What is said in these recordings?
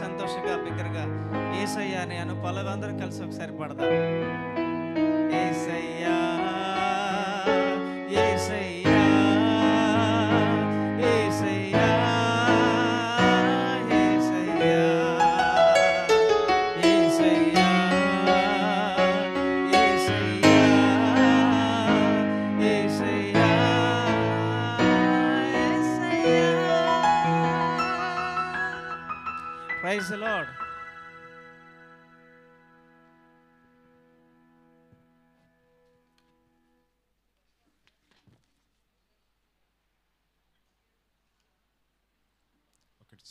సంతోషంగా బిగ్గరగా యేసయ్యా అని అను పల్లవందరం కలిసి ఒకసారి పడదాం. యేసయ్యా యేసయ్యా యేసయ్యా యేసయ్యా యేసయ్యా యేసయ్యా యేసయ్యా యేసయ్యా. Praise the Lord.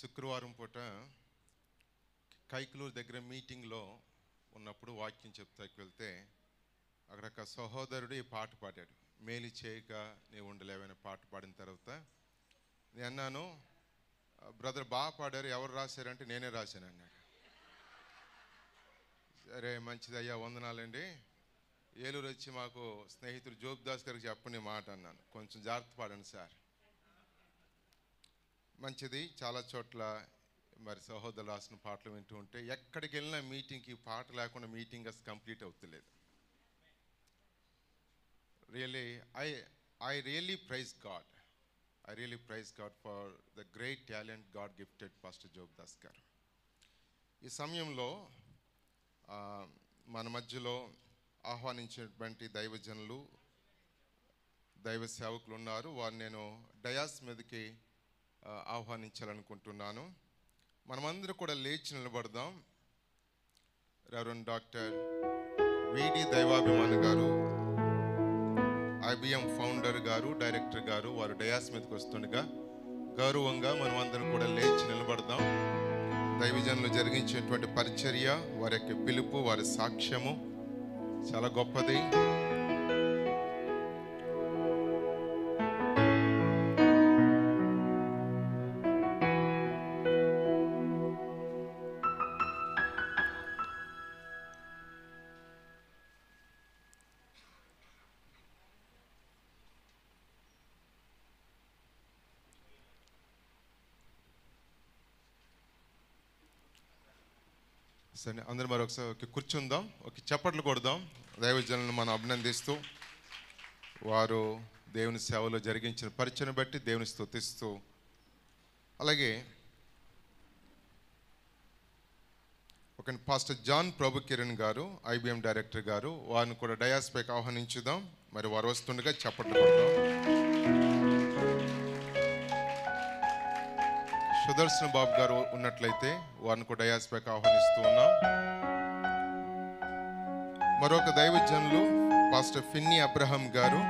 శుక్రవారం పూట కైకలూరు దగ్గర మీటింగ్లో ఉన్నప్పుడు వాక్యం చెప్తాకి వెళ్తే అక్కడ ఒక సహోదరుడు ఈ పాట పాడాడు. మేలు చేయక నీవు ఉండలేవనే పాట పాడిన తర్వాత నేను అన్నాను, బ్రదర్ బాగా పాడారు, ఎవరు రాశారంటే నేనే రాశాను అన్నాడు. సరే మంచిది అయ్యా, వందనాలండి. ఏలూరు వచ్చి మాకు స్నేహితుడు జోబ్ దాస్ గారికి చెప్పండి మాట అన్నాను. కొంచెం జాగ్రత్త పాడండి సార్. మంచిది. చాలా చోట్ల మరి సహోదరులు రాసిన పాటలు వింటూ ఉంటే ఎక్కడికి వెళ్ళినా మీటింగ్కి పాట లేకుండా మీటింగ్ అసలు కంప్లీట్ అవుతలేదు. Really I really praise God. I really praise God for the great talent God gifted pastor Job Das గారు. ఈ సమయంలో మన మధ్యలో ఆహ్వానించినటువంటి దైవజనులు, దైవ సేవకులు ఉన్నారు. వారు నేను డయాస్ మీదకి ఆహ్వానించాలనుకుంటున్నాను. మనమందరూ కూడా లేచి నిలబడదాం. రెవరెండ్ డాక్టర్ విడి దైవాభిమాని గారు, ఐబిఎం ఫౌండర్ గారు, డైరెక్టర్ గారు, వారు డయాస్ మీదకి వస్తుండగా గౌరవంగా మనమందరం కూడా లేచి నిలబడదాం. దైవజనులు జరిగించేటువంటి పరిచర్య, వారి యొక్క పిలుపు, వారి సాక్ష్యము చాలా గొప్పది. సరే, అందరూ మరొకసారి కూర్చుందాం, ఒక చప్పట్లు కొడదాం. దైవజనులను మనం అభినందిస్తూ, వారు దేవుని సేవలో జరిగించిన పరిచయం బట్టి దేవుని స్తుతిస్తూ, అలాగే ఒక పాస్టర్ జాన్ ప్రభు కిరణ్ గారు, ఐబిఎం డైరెక్టర్ గారు, వారిని కూడా డయాస్ పైకి ఆహ్వానించుదాం. మరి వారు వస్తుండగా చప్పట్లు కొడదాం. సుదర్శన్ బాబు గారు ఉన్నట్లయితే వారిని కూడా డయాస్ పైకి ఆహ్వానిస్తూ ఉన్నాం. మరొక దైవజనులు పాస్టర్ ఫిన్నీ అబ్రహం గారు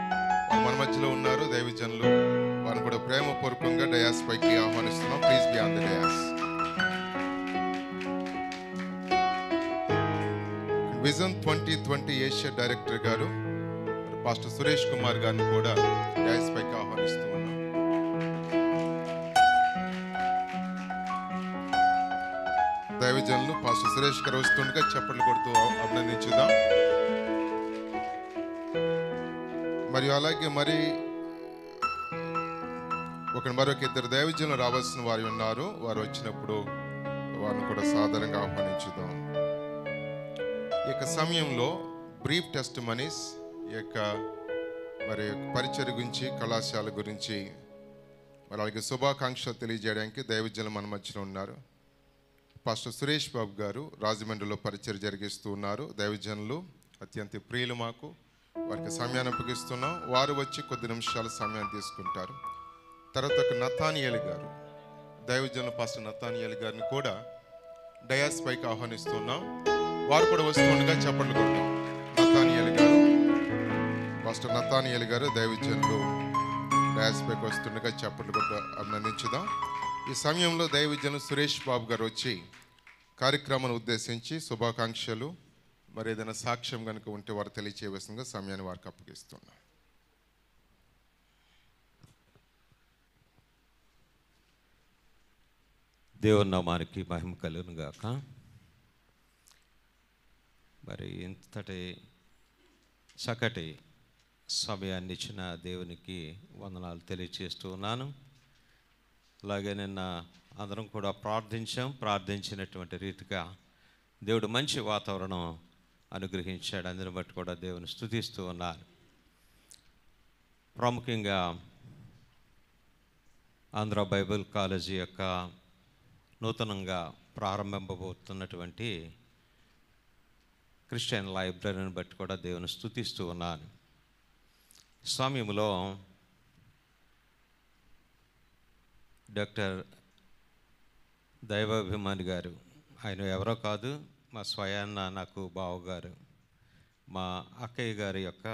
మన మధ్యలో ఉన్నారు. దైవజనులు వారిని కూడా ప్రేమపూర్వకంగా డయాస్ పైకి ఆహ్వానిస్తున్నాం. Please be on the dais. Vision 2020 Asia director గారు పాస్టర్ సురేష్ కుమార్ గారిని కూడా డయాస్ పైకి ఆహ్వానిస్తూ ఉన్నాం. దైవజనులు పాస్టర్ సురేష్ గారు వస్తుండగా చప్పట్లు కొడుతూ అభినందించుదాం. మరియు అలాగే మరొక ఇద్దరు దైవజనులు రావాల్సిన వారు ఉన్నారు. వారు వచ్చినప్పుడు వారిని కూడా సాధారణంగా ఆహ్వానించుదాం. ఈ యొక్క సమయంలో బ్రీఫ్ టెస్ట్ మనీస్ ఈ యొక్క పరిచర్య గురించి, కళాశాల గురించి, మరి అలాగే శుభాకాంక్షలు తెలియజేయడానికి దైవజనులు మన మధ్యలో ఉన్నారు. పాస్టర్ సురేష్ బాబు గారు రాజమండ్రిలో పరిచర్య జరిగిస్తూ ఉన్నారు. దైవజనులు అత్యంత ప్రియులు మాకు, వారికి సమయాన్ని అప్పగిస్తున్నాం. వారు వచ్చి కొద్ది నిమిషాల సమయాన్ని తీసుకుంటారు. తర్వాత ఒక నతానియేల్ గారు, దైవజనులు పాస్టర్ నతానియేల్ గారిని కూడా డయాస్ పైకి ఆహ్వానిస్తున్నాం. వారు కూడా వస్తుండగా చప్పట్లు కొడతాం. నతానియేల్ గారు, పాస్టర్ నతానియేల్ గారు దైవజనులు డయాస్ పైకి వస్తుండగా చప్పట్లు కొట్టు అభినందించుదాం. ఈ సమయంలో దైవజనులు సురేష్ బాబు గారు వచ్చి కార్యక్రమాన్ని ఉద్దేశించి శుభాకాంక్షలు, మరి ఏదైనా సాక్ష్యం కనుక ఉంటే వారు తెలియచేయవలసిందిగా సమయాన్ని వారికి అప్పగిస్తున్నాం. దేవుని నామానికి మహిమ కలుగును గాక. మరి ఇంతటి చక్కటి సమయాన్ని ఇచ్చిన దేవునికి వందనాలు తెలియచేస్తూ ఉన్నాను. అలాగే నిన్న అందరం కూడా ప్రార్థించినటువంటి రీతిగా దేవుడు మంచి వాతావరణం అనుగ్రహించాడు. అందుని బట్టి కూడా దేవుని స్తుతిస్తూ ఉన్నాను. ప్రాముఖ్యంగా ఆంధ్ర బైబిల్ కాలేజీ యొక్క నూతనంగా ప్రారంభింపబోతున్నటువంటి క్రిస్టియన్ లైబ్రరీని బట్టి కూడా దేవుని స్తుతిస్తూ ఉన్నాను. సమయంలో డాక్టర్ దైవాభిమాని గారు, ఆయన ఎవరో కాదు, మా స్వయాన్న నాకు బావగారు, మా అక్కయ్య గారి యొక్క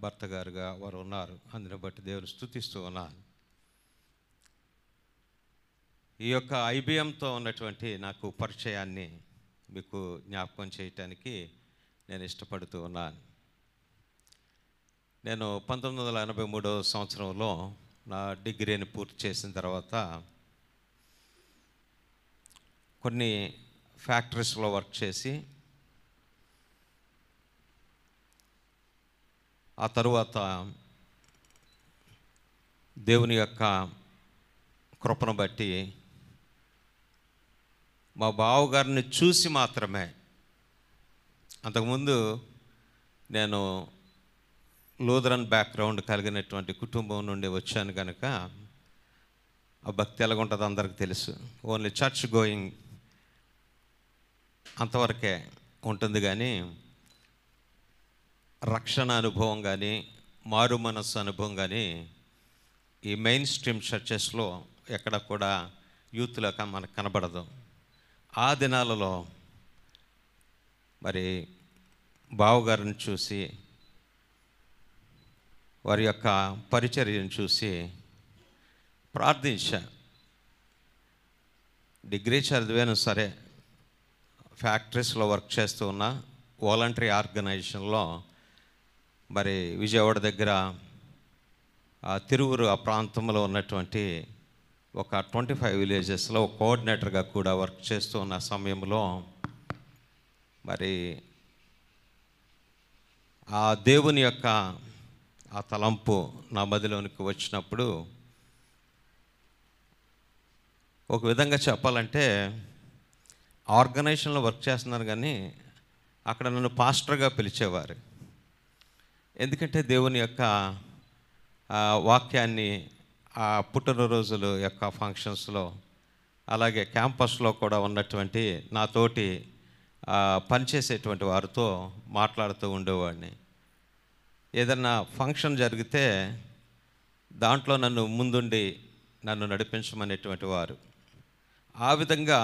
భర్త గారుగా వారు ఉన్నారు. అందుని బట్టి దేవుని స్తుతిస్తూ ఉన్నాను. ఈ యొక్క ఐబిఎంతో ఉన్నటువంటి నాకు పరిచయాన్ని మీకు జ్ఞాపకం చేయటానికి నేను ఇష్టపడుతూ ఉన్నాను. నేను 1983 సంవత్సరంలో నా డిగ్రీని పూర్తి చేసిన తర్వాత కొన్ని ఫ్యాక్టరీస్లో వర్క్ చేసి ఆ తరువాత దేవుని యొక్క కృపను బట్టి మా బావగారిని చూసి మాత్రమే, అంతకుముందు నేను లూథరన్ బ్యాక్గ్రౌండ్ కలిగినటువంటి కుటుంబం నుండి వచ్చాను కనుక ఆ భక్తి ఎలాగుంటుందో అందరికీ తెలుసు. ఓన్లీ చర్చ్ గోయింగ్ అంతవరకే ఉంటుంది, కానీ రక్షణ అనుభవం కానీ మారు మనస్సు అనుభవం కానీ ఈ మెయిన్ స్ట్రీమ్ చర్చెస్లో ఎక్కడ కూడా యూత్లో మనకు కనబడదు. ఆ దినాలలో మరి బావగారిని చూసి వారి యొక్క పరిచర్యను చూసి ప్రార్థించా. డిగ్రీ చదివాను సరే, ఫ్యాక్టరీస్లో వర్క్ చేస్తూ ఉన్న వాలంటరీ ఆర్గనైజేషన్లో మరి విజయవాడ దగ్గర తిరువురు ఆ ప్రాంతంలో ఉన్నటువంటి ఒక 25 విలేజెస్లో కోఆర్డినేటర్గా కూడా వర్క్ చేస్తూ ఉన్న సమయంలో మరి ఆ దేవుని యొక్క ఆ తలంపు నా మదిలోనికి వచ్చినప్పుడు, ఒక విధంగా చెప్పాలంటే ఆర్గనైజేషన్లో వర్క్ చేస్తున్నారు కానీ అక్కడ నన్ను పాస్టర్గా పిలిచేవారు. ఎందుకంటే దేవుని యొక్క వాక్యాన్ని ఆ పుట్టినరోజుల యొక్క ఫంక్షన్స్లో, అలాగే క్యాంపస్లో కూడా ఉన్నటువంటి నాతోటి పనిచేసేటువంటి వారితో మాట్లాడుతూ ఉండేవాడిని. ఏదన్నా ఫంక్షన్ జరిగితే దాంట్లో నన్ను ముందుండి నన్ను నడిపించమనేటువంటి వారు. ఆ విధంగా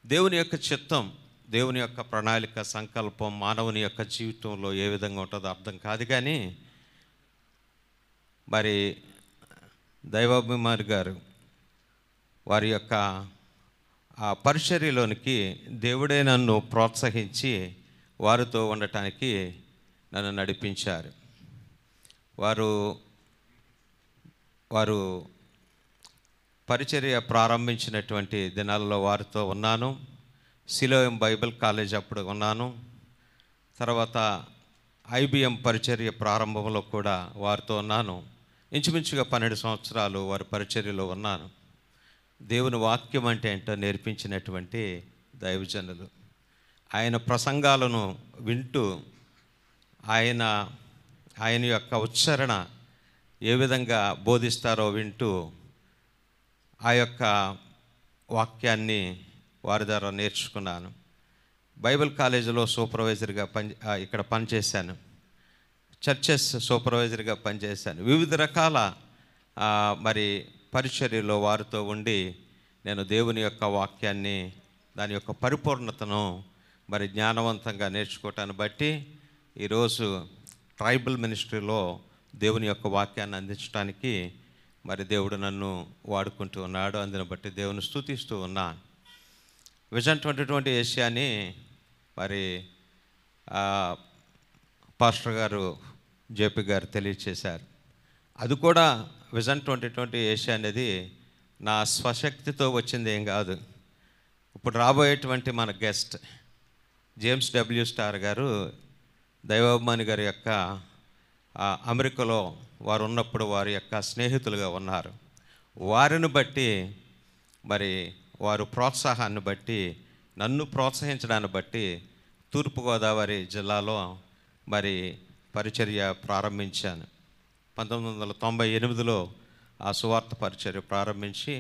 దేవుని యొక్క చిత్తం, దేవుని యొక్క ప్రణాళిక, సంకల్పం మానవుని యొక్క జీవితంలో ఏ విధంగా ఉంటుందో అర్థం కాదు, కానీ మరి దైవాభిమాని గారు వారి యొక్క ఆ పరిచర్యలోనికి దేవుడే నన్ను ప్రోత్సహించి వారితో ఉండటానికి నన్ను నడిపించారు. వారు పరిచర్య ప్రారంభించినటువంటి దినాల్లో వారితో ఉన్నాను. సిలోయం బైబిల్ కాలేజ్ అప్పుడు ఉన్నాను. తర్వాత ఐబిఎం పరిచర్య ప్రారంభంలో కూడా వారితో ఉన్నాను. ఇంచుమించుగా 12 సంవత్సరాలు వారి పరిచర్యలో ఉన్నాను. దేవుని వాక్యం అంటే ఏంటో నేర్పించినటువంటి దైవజనులు, ఆయన ప్రసంగాలను వింటూ ఆయన యొక్క ఉచ్చారణ ఏ విధంగా బోధిస్తారో వింటూ ఆ యొక్క వాక్యాన్ని వారి ద్వారా నేర్చుకున్నాను. బైబిల్ కాలేజీలో సూపర్వైజర్గా ఇక్కడ పనిచేశాను. చర్చెస్ సూపర్వైజర్గా పనిచేశాను. వివిధ రకాల మరి పరిచర్యలో వారితో ఉండి నేను దేవుని యొక్క వాక్యాన్ని, దాని యొక్క పరిపూర్ణతను మరి జ్ఞానవంతంగా నేర్చుకోవటాన్ని బట్టి ఈరోజు ట్రైబల్ మినిస్ట్రీలో దేవుని యొక్క వాక్యాన్ని అందించడానికి మరి దేవుడు నన్ను వాడుకుంటూ ఉన్నాడు. అందుని బట్టి దేవుని స్తుతిస్తూ ఉన్నాను. విజన్ 2020 ఏషియాని మరి పాస్టర్ గారు జేపీ గారు తెలియచేశారు. అది కూడా విజన్ 2020 ఏషియా అనేది నా స్వశక్తితో వచ్చింది ఏం కాదు. ఇప్పుడు రాబోయేటువంటి మన గెస్ట్ జేమ్స్ డబ్ల్యూ స్టార్ గారు దైవాభిమాని గారి యొక్క అమెరికాలో వారు ఉన్నప్పుడు వారి యొక్క స్నేహితులుగా ఉన్నారు. వారిని బట్టి మరి వారు ప్రోత్సాహాన్ని బట్టి, నన్ను ప్రోత్సహించడాన్ని బట్టి తూర్పుగోదావరి జిల్లాలో మరి పరిచర్య ప్రారంభించాను. 1998లో ఆ సువార్త పరిచర్య ప్రారంభించి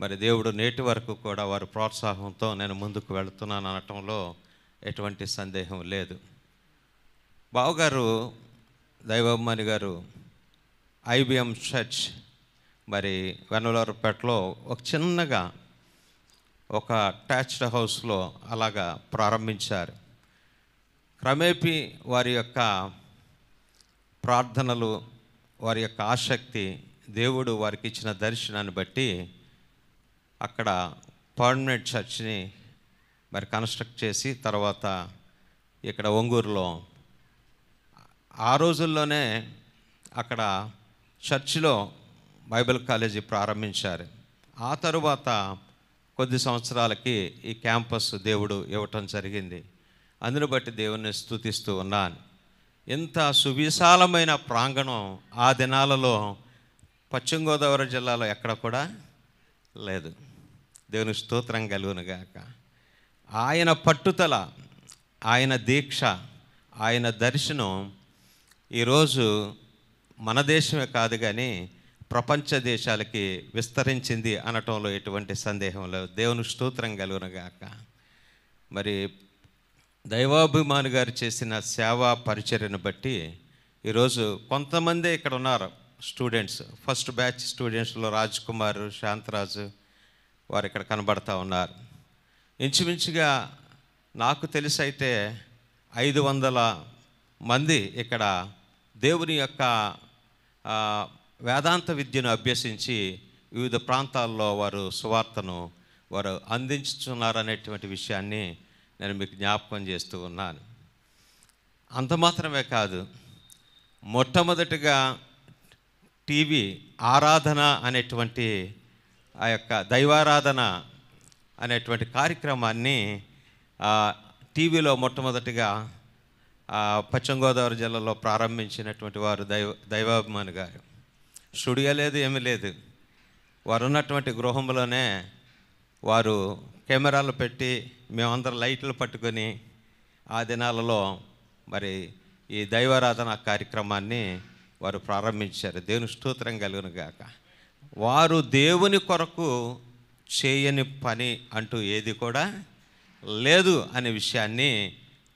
మరి దేవుడు నేటి వరకు కూడా వారి ప్రోత్సాహంతో నేను ముందుకు వెళుతున్నాను అనటంలో ఎటువంటి సందేహం లేదు. బావగారు, దైవాభిమాని గారు ఐబిఎం చర్చ్ మరి వెన్నలవారిపేటలో ఒక చిన్నగా ఒక అటాచ్డ్ హౌస్లో అలాగా ప్రారంభించారు. క్రమేపీ వారి యొక్క ప్రార్థనలు, వారి యొక్క ఆసక్తి, దేవుడు వారికి ఇచ్చిన దర్శనాన్ని బట్టి అక్కడ పర్మనెంట్ చర్చ్ని మరి కన్స్ట్రక్ట్ చేసి తర్వాత ఇక్కడ ఒంగూరులో ఆ రోజుల్లోనే అక్కడ చర్చిలో బైబిల్ కాలేజీ ప్రారంభించారు. ఆ తరువాత కొద్ది సంవత్సరాలకి ఈ క్యాంపస్ దేవుడు ఇవ్వటం జరిగింది. అందును బట్టి దేవుణ్ణి స్తుతిస్తూ ఉన్నాను. ఇంత సువిశాలమైన ప్రాంగణం ఆ దినాలలో పశ్చిమ గోదావరి జిల్లాలో ఎక్కడ కూడా లేదు. దేవుని స్తోత్రం కలుగునుగాక. ఆయన పట్టుదల, ఆయన దీక్ష, ఆయన దర్శనం ఈరోజు మన దేశమే కాదు కానీ ప్రపంచ దేశాలకి విస్తరించింది అనటంలో ఎటువంటి సందేహం లేదు. దేవుని స్తోత్రం కలుగునుగాక. మరి దైవాభిమాని గారు చేసిన సేవా పరిచర్యను బట్టి ఈరోజు కొంతమంది ఇక్కడ ఉన్నారు స్టూడెంట్స్. ఫస్ట్ బ్యాచ్ స్టూడెంట్స్లో రాజ్ కుమార్, శాంతరాజు వారు ఇక్కడ కనబడతా ఉన్నారు. ఇంచుమించుగా నాకు తెలిసి అయితే 500 మంది ఇక్కడ దేవుని యొక్క వేదాంత విద్యను అభ్యసించి వివిధ ప్రాంతాల్లో వారు సువార్తను వారు అందించుతున్నారనేటువంటి విషయాన్ని నేను మీకు జ్ఞాపకం చేస్తూ ఉన్నాను. అంత మాత్రమే కాదు, మొట్టమొదటిగా టీవీ ఆరాధన అనేటువంటి ఆ యొక్క దైవారాధన అనేటువంటి కార్యక్రమాన్ని టీవీలో మొట్టమొదటిగా పశ్చిమ గోదావరి జిల్లాలో ప్రారంభించినటువంటి వారు దైవాభిమాని గారు. స్టూడియో లేదు, ఏమీ లేదు. వారు ఉన్నటువంటి గృహంలోనే వారు కెమెరాలు పెట్టి మేమందరం లైట్లు పట్టుకొని ఆ దినాలలో మరి ఈ దైవారాధన కార్యక్రమాన్ని వారు ప్రారంభించారు. దేవుని స్తోత్రం కలుగునుగాక. వారు దేవుని కొరకు చేయని పని అంటూ ఏది కూడా లేదు అనే విషయాన్ని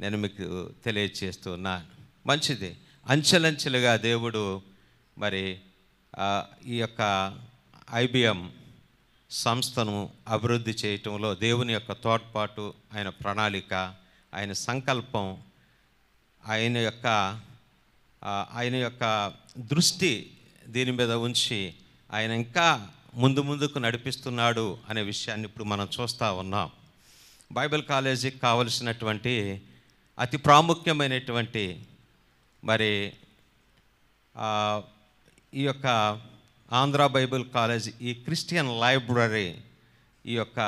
నేను మీకు తెలియజేస్తున్నాను. మంచిది. అంచెలంచెలుగా దేవుడు మరి ఈ యొక్క ఐబిఎం సంస్థను అభివృద్ధి చేయటంలో దేవుని యొక్క తోడ్పాటు, ఆయన ప్రణాళిక, ఆయన సంకల్పం, ఆయన యొక్క దృష్టి దీని మీద ఉంచి ఆయన ఇంకా ముందుకు నడిపిస్తున్నాడు అనే విషయాన్ని ఇప్పుడు మనం చూస్తూ ఉన్నాం. బైబిల్ కాలేజీకి కావలసినటువంటి అతి ప్రాముఖ్యమైనటువంటి మరి ఈ యొక్క ఆంధ్ర బైబిల్ కాలేజ్, ఈ క్రిస్టియన్ లైబ్రరీ, ఈ యొక్క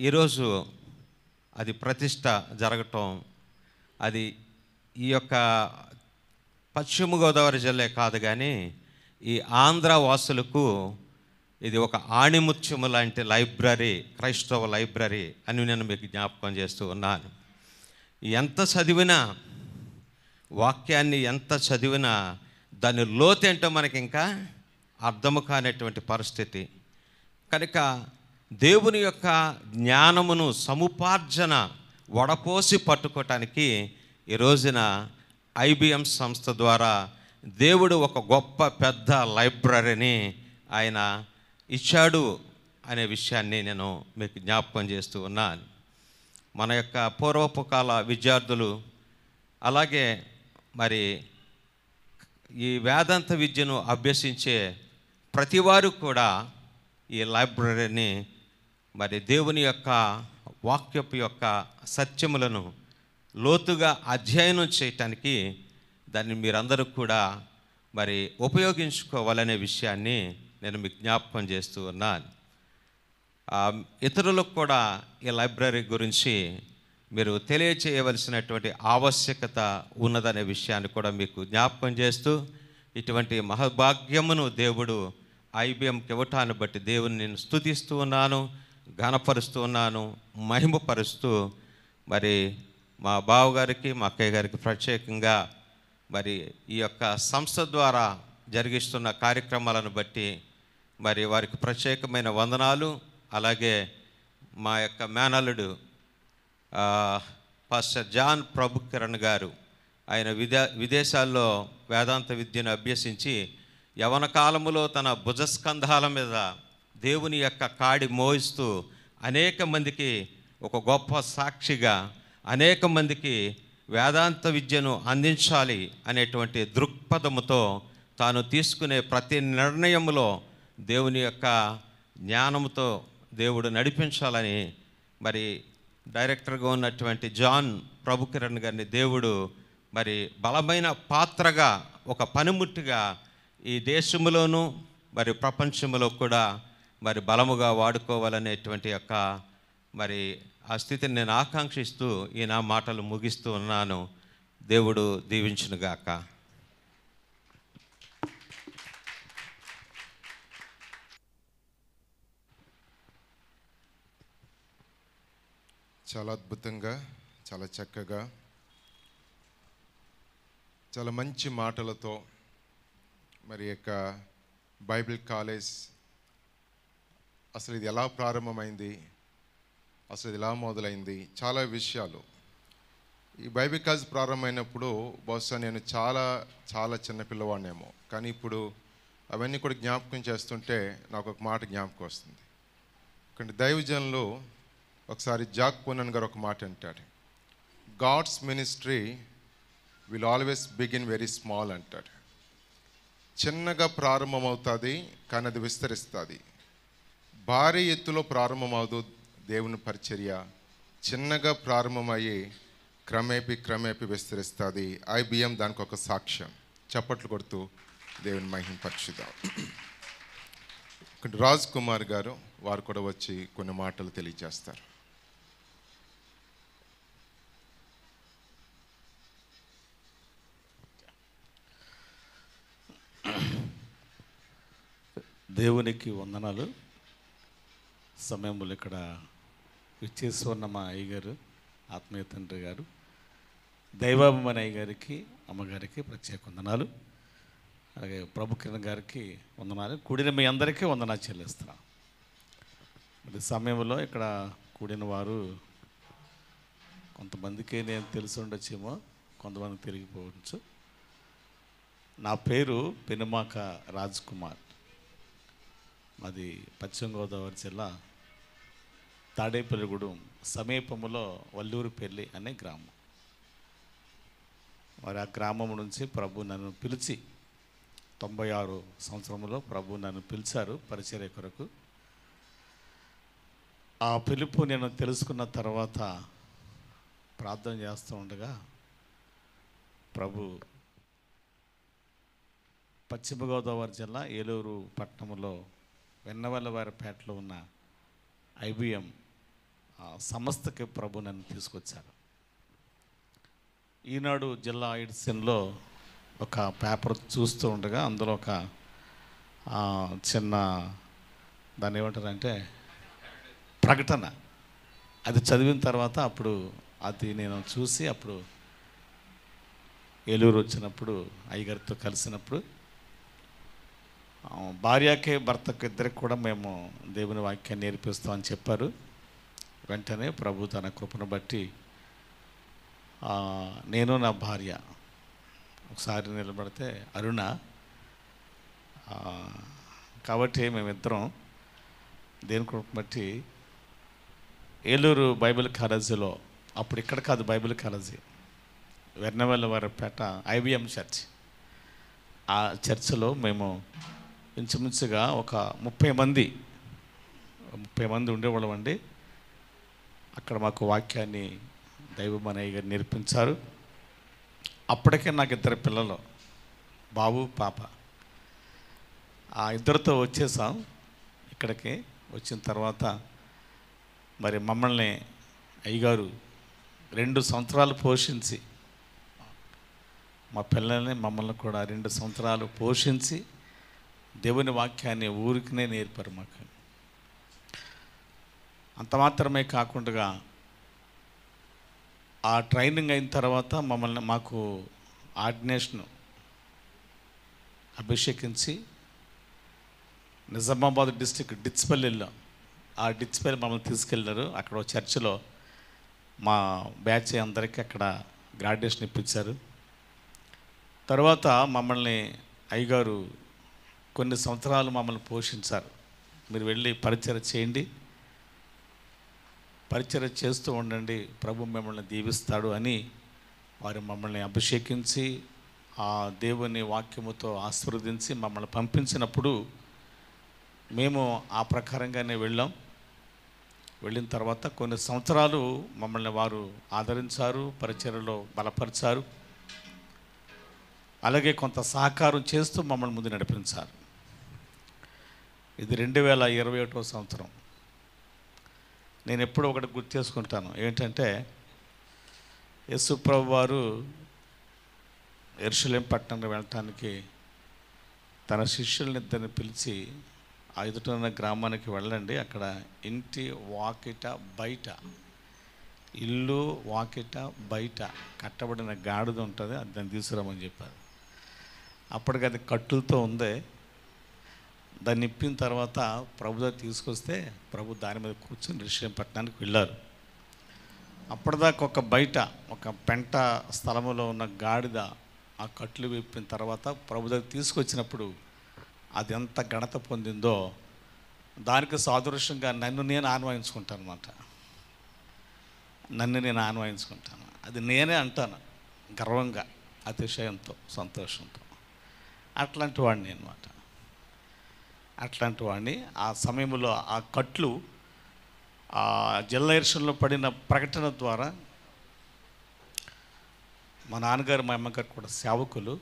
ఈరోజు అది ప్రతిష్ట జరగటం, అది ఈ యొక్క పశ్చిమ గోదావరి జిల్లా కాదు కానీ ఈ ఆంధ్ర వాసులకు ఇది ఒక ఆణిముత్యము లాంటి లైబ్రరీ, క్రైస్తవ లైబ్రరీ అని నేను మీకు జ్ఞాపకం చేస్తూ ఉన్నాను. ఎంత చదివినా, వాక్యాన్ని ఎంత చదివినా దాని లోతేంటో మనకి ఇంకా అర్థము కానటువంటి పరిస్థితి. కనుక దేవుని యొక్క జ్ఞానమును సముపార్జన వడపోసి పట్టుకోవటానికి ఈ రోజున ఐబిఎం సంస్థ ద్వారా దేవుడు ఒక గొప్ప పెద్ద లైబ్రరీని ఆయన ఇచ్చాడు అనే విషయాన్ని నేను మీకు జ్ఞాపకం చేస్తూ ఉన్నాను. మన యొక్క పూర్వపు కాల విద్యార్థులు అలాగే మరి ఈ వేదాంత విద్యను అభ్యసించే ప్రతివారు కూడా ఈ లైబ్రరీని మరి దేవుని యొక్క వాక్యపు యొక్క సత్యములను లోతుగా అధ్యయనం చేయటానికి దాన్ని మీరందరూ కూడా మరి ఉపయోగించుకోవాలనే విషయాన్ని నేను మీకు జ్ఞాపకం చేస్తూ ఉన్నాను. ఇతరులకు కూడా ఈ లైబ్రరీ గురించి మీరు తెలియచేయవలసినటువంటి ఆవశ్యకత ఉన్నదనే విషయాన్ని కూడా మీకు జ్ఞాపకం చేస్తూ, ఇటువంటి మహభాగ్యమును దేవుడు ఐబిఎంకి ఇవ్వటాన్ని బట్టి దేవుని నేను స్తుతిస్తూ ఉన్నాను, ఘనపరుస్తూ ఉన్నాను, మహిమపరుస్తూ, మరి మా బావగారికి మా అక్కయ్య గారికి ప్రత్యేకంగా మరి ఈ యొక్క సంస్థ ద్వారా జరిగిస్తున్న కార్యక్రమాలను బట్టి మరి వారికి ప్రత్యేకమైన వందనాలు. అలాగే మా యొక్క మేనల్లుడు పాస్టర్ జాన్ ప్రభు కిరణ్ గారు, ఆయన విదేశాల్లో వేదాంత విద్యను అభ్యసించి యవన కాలములో తన భుజస్కంధాల మీద దేవుని యొక్క కాడి మోయిస్తూ అనేక మందికి ఒక గొప్ప సాక్షిగా, అనేక మందికి వేదాంత విద్యను అందించాలి అనేటువంటి దృక్పథముతో తాను తీసుకునే ప్రతి నిర్ణయంలో దేవుని యొక్క జ్ఞానంతో దేవుడు నడిపించాలని మరి డైరెక్టర్గా ఉన్నటువంటి జాన్ ప్రభు కిరణ్ గారిని దేవుడు మరి బలమైన పాత్రగా, ఒక పనిముట్టుగా ఈ దేశంలోనూ మరి ప్రపంచంలో కూడా మరి బలముగా వాడుకోవాలనేటువంటి యొక్క మరి ఆ స్థితిని నేను ఆకాంక్షిస్తూ ఈ నా మాటలు ముగిస్తూ ఉన్నాను. దేవుడు దీవించునుగాక. చాలా అద్భుతంగా, చాలా చక్కగా, చాలా మంచి మాటలతో మరి యొక్క బైబిల్ కాలేజ్ అసలు ఇది ఎలా ప్రారంభమైంది, అసలు ఇది ఎలా మొదలైంది, చాలా విషయాలు. ఈ బైబిల్ కాలేజ్ ప్రారంభమైనప్పుడు బహుశా నేను చాలా చాలా చిన్నపిల్లవాడినేమో, కానీ ఇప్పుడు అవన్నీ కూడా జ్ఞాపకం చేస్తుంటే నాకు ఒక మాట జ్ఞాపకం వస్తుంది. కానీ దైవజనులు ఒకసారి జాక్ పూనన్ గారు ఒక మాట అంటాడు, God's ministry will always begin very small అంటాడు. చిన్నగా ప్రారంభమవుతుంది కానీ అది విస్తరిస్తుంది. భారీ ఎత్తులో ప్రారంభమవుదు దేవుని పరిచర్య, చిన్నగా ప్రారంభమయ్యి క్రమేపీ విస్తరిస్తుంది. ఐబిఎం దానికి ఒక సాక్ష్యం. చప్పట్లు కొడుతూ దేవుని మహిమపరచుదాం. రాజ్ కుమార్ గారు వారు కూడా వచ్చి కొన్ని మాటలు తెలియజేస్తారు. దేవునికి వందనాలు. సమయంలో ఇక్కడ విచ్చేసి ఉన్న మా అయ్యగారు, ఆత్మీయ తండ్రి గారు, దైవాభిమాని అయ్య గారికి, అమ్మగారికి ప్రత్యేక వందనాలు. అలాగే ప్రభు కిరణ్ గారికి వందనాలు. కూడిన మీ అందరికీ వందనాలు చెల్లిస్తున్నాను. మరి సమయంలో ఇక్కడ కూడిన వారు కొంతమందికి నేను తెలిసి ఉండొచ్చేమో, కొంతమందికి తిరిగిపోవచ్చు. నా పేరు పెనుమాక రాజ్ కుమార్. మాది పశ్చిమ గోదావరి జిల్లా తాడేపల్లిగూడెం సమీపంలో వల్లూరుపల్లి అనే గ్రామం. మరి ఆ గ్రామం నుంచి ప్రభు నన్ను పిలిచి 96 సంవత్సరంలో ప్రభు నన్ను పిలిచారు పరిచర్య కొరకు. ఆ పిలుపు నేను తెలుసుకున్న తర్వాత ప్రార్థన చేస్తూ ఉండగా ప్రభు పశ్చిమ గోదావరి జిల్లా ఏలూరు పట్టణంలో వెన్నవల్లవారిపేటలో ఉన్న ఐబిఎం సంస్థకి ప్రభు నన్ను తీసుకొచ్చారు. ఈనాడు జిల్లా ఎడిషన్లో ఒక పేపర్ చూస్తూ ఉండగా అందులో ఒక చిన్న దాన్ని ఏమంటారంటే ప్రకటన, అది చదివిన తర్వాత అప్పుడు అది నేను చూసి అప్పుడు ఏలూరు వచ్చినప్పుడు అయ్యగారితో కలిసినప్పుడు భార్యకి భర్తకు ఇద్దరికి కూడా మేము దేవుని వాక్యాన్ని నేర్పిస్తామని చెప్పారు. వెంటనే ప్రభు తన కృపను బట్టి నేను నా భార్య ఒకసారి నిలబడితే అరుణ, కాబట్టి మేమిద్దరం దేని కృపను బట్టి ఏలూరు బైబిల్ కాలేజీలో, అప్పుడు ఇక్కడ కాదు బైబిల్ కాలేజీ, వెన్నవల్లవారిపేట ఐబిఎం చర్చ్, ఆ చర్చిలో మేము ఇంచుమించుగా ఒక 30 మంది ఉండేవాళ్ళం అండి. అక్కడ మాకు వాక్యాన్ని దైవమనయ్య గారు నేర్పించారు. అప్పటికే నాకు 2 పిల్లలు, బాబు పాప. ఆ ఇద్దరితో వచ్చేసాం ఇక్కడికి. వచ్చిన తర్వాత మరి మమ్మల్ని అయ్యగారు 2 సంవత్సరాలు పోషించి, మా పిల్లల్ని మమ్మల్ని కూడా 2 సంవత్సరాలు పోషించి దేవుని వాక్యాన్ని ఊరికినే నేర్పారు మాకు. అంత మాత్రమే కాకుండా ఆ ట్రైనింగ్ అయిన తర్వాత మాకు ఆర్డినేషన్ అభిషేకించి నిజామాబాద్ డిస్టిక్ డిచ్పల్లిలో, ఆ డిచ్పల్లి మమ్మల్ని తీసుకెళ్ళారు. అక్కడ చర్చిలో మా బ్యాచ్ అందరికీ అక్కడ గ్రాడ్యుయేషన్ ఇప్పించారు. తర్వాత మమ్మల్ని అయ్యగారు కొన్ని సంవత్సరాలు మమ్మల్ని పోషించారు. మీరు వెళ్ళి పరిచర్య చేయండి, పరిచర్య చేస్తూ ఉండండి, ప్రభు మిమ్మల్ని దీవిస్తాడు అని వారు మమ్మల్ని అభిషేకించి ఆ దేవుని వాక్యముతో ఆశీర్వదించి మమ్మల్ని పంపించినప్పుడు మేము ఆ ప్రకారంగానే వెళ్ళాం. వెళ్ళిన తర్వాత కొన్ని సంవత్సరాలు మమ్మల్ని వారు ఆదరించారు, పరిచర్యలో బలపరిచారు. అలాగే కొంత సహకారం చేస్తూ మమ్మల్ని ముందు నడిపించారు. ఇది 2021 సంవత్సరం. నేను ఎప్పుడూ ఒకటి గుర్తు చేసుకుంటాను, ఏంటంటే యేసు ప్రభు వారు యెరూషలేము పట్టణానికి వెళ్ళటానికి తన శిష్యులనిద్దరిని పిలిచి, ఆ ఎదుట గ్రామానికి వెళ్ళండి, అక్కడ ఇంటి వాకిట బయట, ఇల్లు వాకిట బయట కట్టబడిన గాడిద ఉంటుంది, అది దాన్ని తీసుకురామని చెప్పారు. అప్పటికి అది కట్టులతో ఉంది. దాన్ని ఇప్పిన తర్వాత ప్రభు దగ్గర తీసుకొస్తే ప్రభు దాని మీద కూర్చొని యెరూషలేము పట్టణానికి వెళ్ళారు. అప్పటిదాకా బయట ఒక పెంట స్థలములో ఉన్న గాడిద ఆ కట్లు విప్పిన తర్వాత ప్రభు దగ్గర తీసుకొచ్చినప్పుడు అది ఎంత ఘనత పొందిందో దానికి సాదృశ్యంగా నన్ను నేను ఆన్వాయించుకుంటాను అన్నమాట. నన్ను నేను ఆన్వాయించుకుంటాను, అది నేనే అంటాను గర్వంగా, అతిశయంతో, సంతోషంతో. అట్లాంటి వాడిని అన్నమాట. అట్లాంటి వాడిని ఆ సమయంలో ఆ కట్లు ఆ జిల్లా ఎలక్షన్లో పడిన ప్రకటన ద్వారా మా నాన్నగారు మా అమ్మగారు కూడా సేవకులు.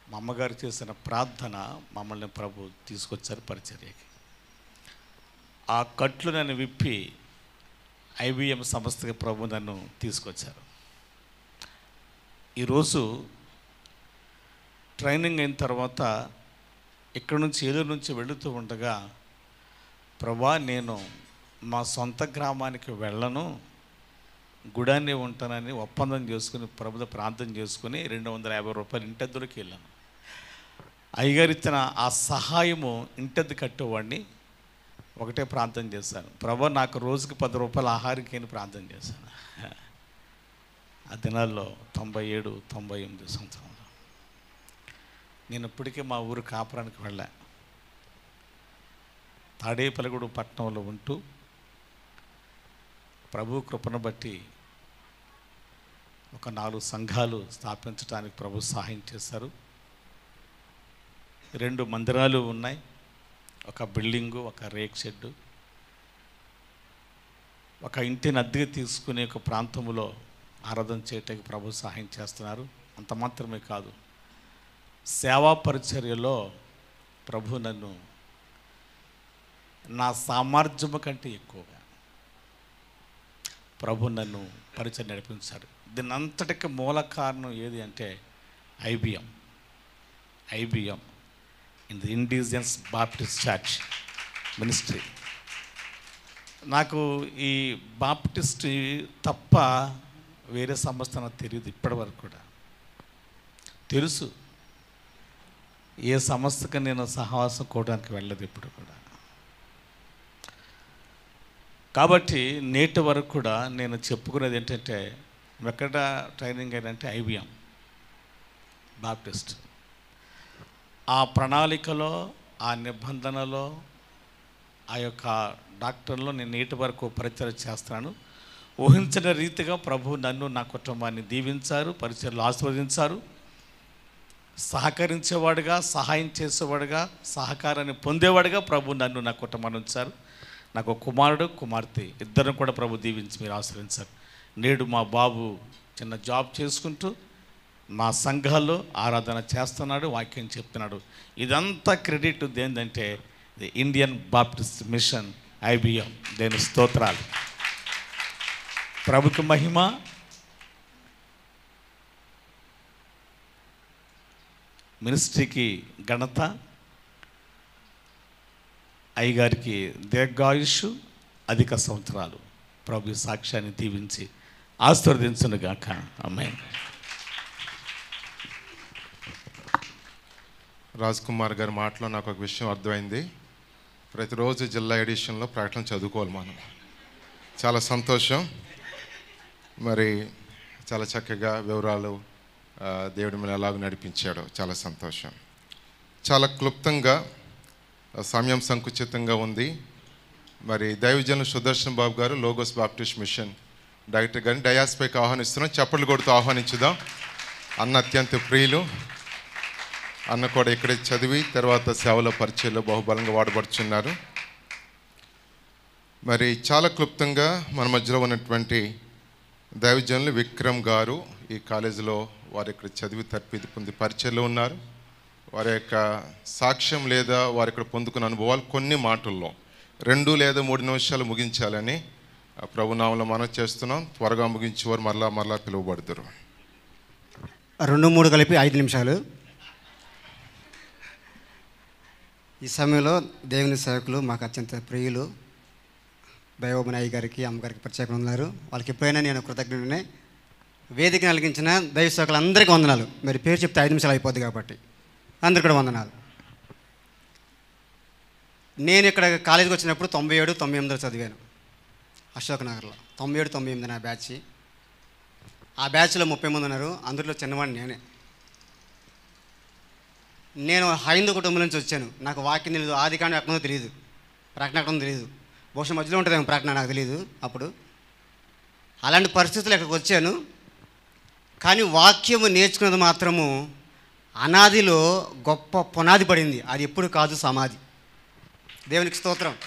మా అమ్మగారు చేసిన ప్రార్థన మమ్మల్ని ప్రభు తీసుకొచ్చారు పరిచర్యకి. ఆ కట్లు నన్ను విప్పి IBM సంస్థకి ప్రభు నన్ను తీసుకొచ్చారు. ఈరోజు ట్రైనింగ్ అయిన తర్వాత ఇక్కడ నుంచి ఏలూరు నుంచి వెళుతూ ఉండగా, ప్రభా నేను మా సొంత గ్రామానికి వెళ్ళను, గుడాన్ని ఉంటానని ఒప్పందం చేసుకుని ప్రభుతో ప్రార్థన చేసుకుని 250 రూపాయలు ఇంటెద్దులకి వెళ్ళాను. అయ్యగారు ఇచ్చిన ఆ సహాయము ఇంటెద్దు కట్టేవాడిని ఒకటే ప్రార్థన చేశాను, ప్రభా నాకు రోజుకి 10 రూపాయలు ఆహారికి అని ప్రార్థన చేశాను. ఆ దినాల్లో 97, 98 సంవత్సరంలో నేను ఇప్పటికే మా ఊరు కాపురానికి వెళ్ళా. తాడేపల్లిగూడెం పట్టణంలో ఉంటూ ప్రభు కృపను బట్టి ఒక 4 సంఘాలు స్థాపించడానికి ప్రభు సహాయం చేశారు. 2 మందిరాలు ఉన్నాయి, ఒక బిల్డింగు, ఒక రేక్ షెడ్డు, ఒక ఇంటిని అద్దెకి తీసుకునే ఒక ప్రాంతంలో ఆరాధన చేయటానికి ప్రభు సహాయం చేస్తున్నారు. అంత మాత్రమే కాదు, సేవా పరిచర్యలో ప్రభు నన్ను నా సామర్థ్యము కంటే ఎక్కువగా ప్రభు నన్ను పరిచయం నడిపించాడు. దీని అంతటికి మూల కారణం ఏది అంటే IBM in the indigenous Baptist church ministry. నాకు ఈ బాప్టిస్ట్ తప్ప వేరే సంస్థ నాకు తెలియదు, ఇప్పటి వరకు కూడా. తెలుసు, ఏ సంస్థకు నేను సహవాసం కోవడానికి వెళ్ళదు ఇప్పుడు కూడా. కాబట్టి నేటి వరకు కూడా నేను చెప్పుకునేది ఏంటంటే, ఎక్కడ ట్రైనింగ్ ఏంటంటే IBM బాప్టిస్ట్. ఆ ప్రణాళికలో, ఆ నిబంధనలో, ఆ యొక్క డాక్టర్లో నేను నేటి వరకు పరిచయం చేస్తున్నాను. ఊహించిన రీతిగా ప్రభు నన్ను, నా కుటుంబాన్ని దీవించారు, పరిచర్యలు ఆశీర్వదించారు. సహకరించేవాడుగా, సహాయం చేసేవాడుగా, సహకారాన్ని పొందేవాడుగా ప్రభు నన్ను, నా కుటుంబాన్ని ఉంచారు. నాకు కుమారుడు, కుమార్తె ఇద్దరు కూడా ప్రభు దీవించి మీరు ఆశీర్వదించారు. నేడు మా బాబు చిన్న జాబ్ చేసుకుంటూ మా సంఘాల్లో ఆరాధన చేస్తున్నాడు, వాక్యం చెప్తున్నాడు. ఇదంతా క్రెడిట్ ఏంటంటే the Indian Baptist machine IBM. దేని స్తోత్రాలు. ప్రభుకి మహిమ, మినిస్ట్రీకి ఘనత, అయ్యగారికి దీర్ఘాయుష్, అధిక సంవత్సరాలు ప్రభు సాక్ష్యాన్ని దీవించి ఆశీర్వదించునుగాక. ఆమేన్. రాజ్ కుమార్ గారి మాటలో నాకు ఒక విషయం అర్థమైంది. ప్రతిరోజు జిల్లా ఎడిషన్లో ప్రకటన చదువుకోవాలి మనం. చాలా సంతోషం. మరి చాలా చక్కగా వివరాలు దేవుడి మీద ఎలాగ నడిపించాడో చాలా సంతోషం. చాలా క్లుప్తంగా, సమయం సంకుచితంగా ఉంది. మరి దైవజనులు సుదర్శన్ బాబు గారు, లోగోస్ బాప్టిస్ట్ మిషన్ డైరెక్టర్ గారిని డయాస్పైకి ఆహ్వానిస్తున్నాం. చప్పట్లు కొడుతూ ఆహ్వానించుదాం. అన్న అత్యంత ప్రియులు. అన్న కూడా ఇక్కడే చదివి తర్వాత సేవల పరిచయలో బహుబలంగా వాడబడుచున్నారు. మరి చాలా క్లుప్తంగా మన మధ్యలో ఉన్నటువంటి దైవజనులు విక్రమ్ గారు ఈ కాలేజీలో వారు ఇక్కడ చదివి తర్ఫీదు పొంది పరిచయలో ఉన్నారు. వారి యొక్క సాక్ష్యం లేదా వారు ఇక్కడ పొందుకున్న అనుభవాలు కొన్ని మాటల్లో 2 లేదా 3 నిమిషాలు ముగించాలని ప్రభునామంలో మనం చేస్తున్నాం. త్వరగా ముగించేవారు మరలా పిలువబడతారు. 2-3 కలిపి 5 నిమిషాలు. ఈ సమయంలో దేవుని సేవకులు, మాకు అత్యంత ప్రియులు దైవమనయ్య గారికి, అమ్మగారికి ప్రత్యేకంగా ఉన్నారు. వాళ్ళకి ఎప్పుడైనా నేను కృతజ్ఞుడినే. వేదిక కలిగించిన దైవ సేవకులు అందరికీ వందనాలు. మరి పేరు చెప్తే 5 నిమిషాలు అయిపోద్ది కాబట్టి అందరికీ కూడా వందనాలు. నేను ఇక్కడ కాలేజీకి వచ్చినప్పుడు 97-98 చదివాను అశోక్ నగర్లో. 97-98 నా బ్యాచ్. ఆ బ్యాచ్లో 30 మంది ఉన్నారు. అందులో చిన్నవాడిని నేనే. నేను హైందవ కుటుంబం నుంచి వచ్చాను. నాకు వాక్యం తెలియదు, ఆదికాండం ఎక్కడో తెలియదు, ప్రకటన ఎక్కడో తెలియదు. బహుశా మధ్యలో ఉంటుందేమో ప్రకటన, నాకు తెలియదు అప్పుడు. అలాంటి పరిస్థితులు ఇక్కడికి వచ్చాను. కానీ వాక్యము నేర్చుకున్నది మాత్రము అనాదిలో గొప్ప పునాది పడింది. అది ఎప్పుడు కాదు, సమాధి. దేవునికి స్తోత్రం.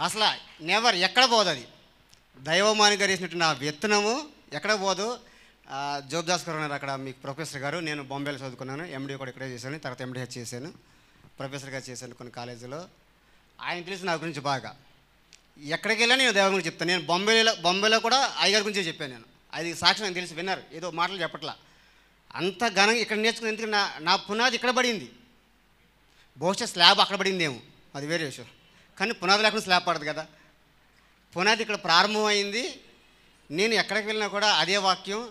అసలు నెవర్ ఎక్కడ పోదు అది. దైవమాని గారు వేసినట్టు ఆ విత్తనము ఎక్కడ పోదు. జోబ్దాస్ గారు ఉన్నారు అక్కడ, మీకు ప్రొఫెసర్ గారు. నేను బాంబేలో చదువుకున్నాను, ఎండి కూడా ఇక్కడే చేశాను, తర్వాత ఎండిహెచ్ చేశాను, ప్రొఫెసర్గా చేశాను కొన్ని కాలేజీలో. ఆయన తెలుసు నా గురించి బాగా. ఎక్కడికి వెళ్ళా నేను దేవుని గురించి చెప్తాను. నేను బాంబేలో కూడా అయ్యగారి గురించే చెప్పాను. నేను అది సాక్ష్యం నాకు తెలిసి విన్నారు, ఏదో మాటలు చెప్పట్లా. అంత ఘనంగా ఇక్కడ నేర్చుకుని, ఎందుకంటే నా పునాది ఇక్కడ పడింది. బహుశా స్లాబ్ అక్కడ పడిందేమో, అది వేరే విషయం. కానీ పునాది లేకుండా స్లాబ్ పడదు కదా. పునాది ఇక్కడ ప్రారంభమైంది. నేను ఎక్కడికి వెళ్ళినా కూడా అదే వాక్యం.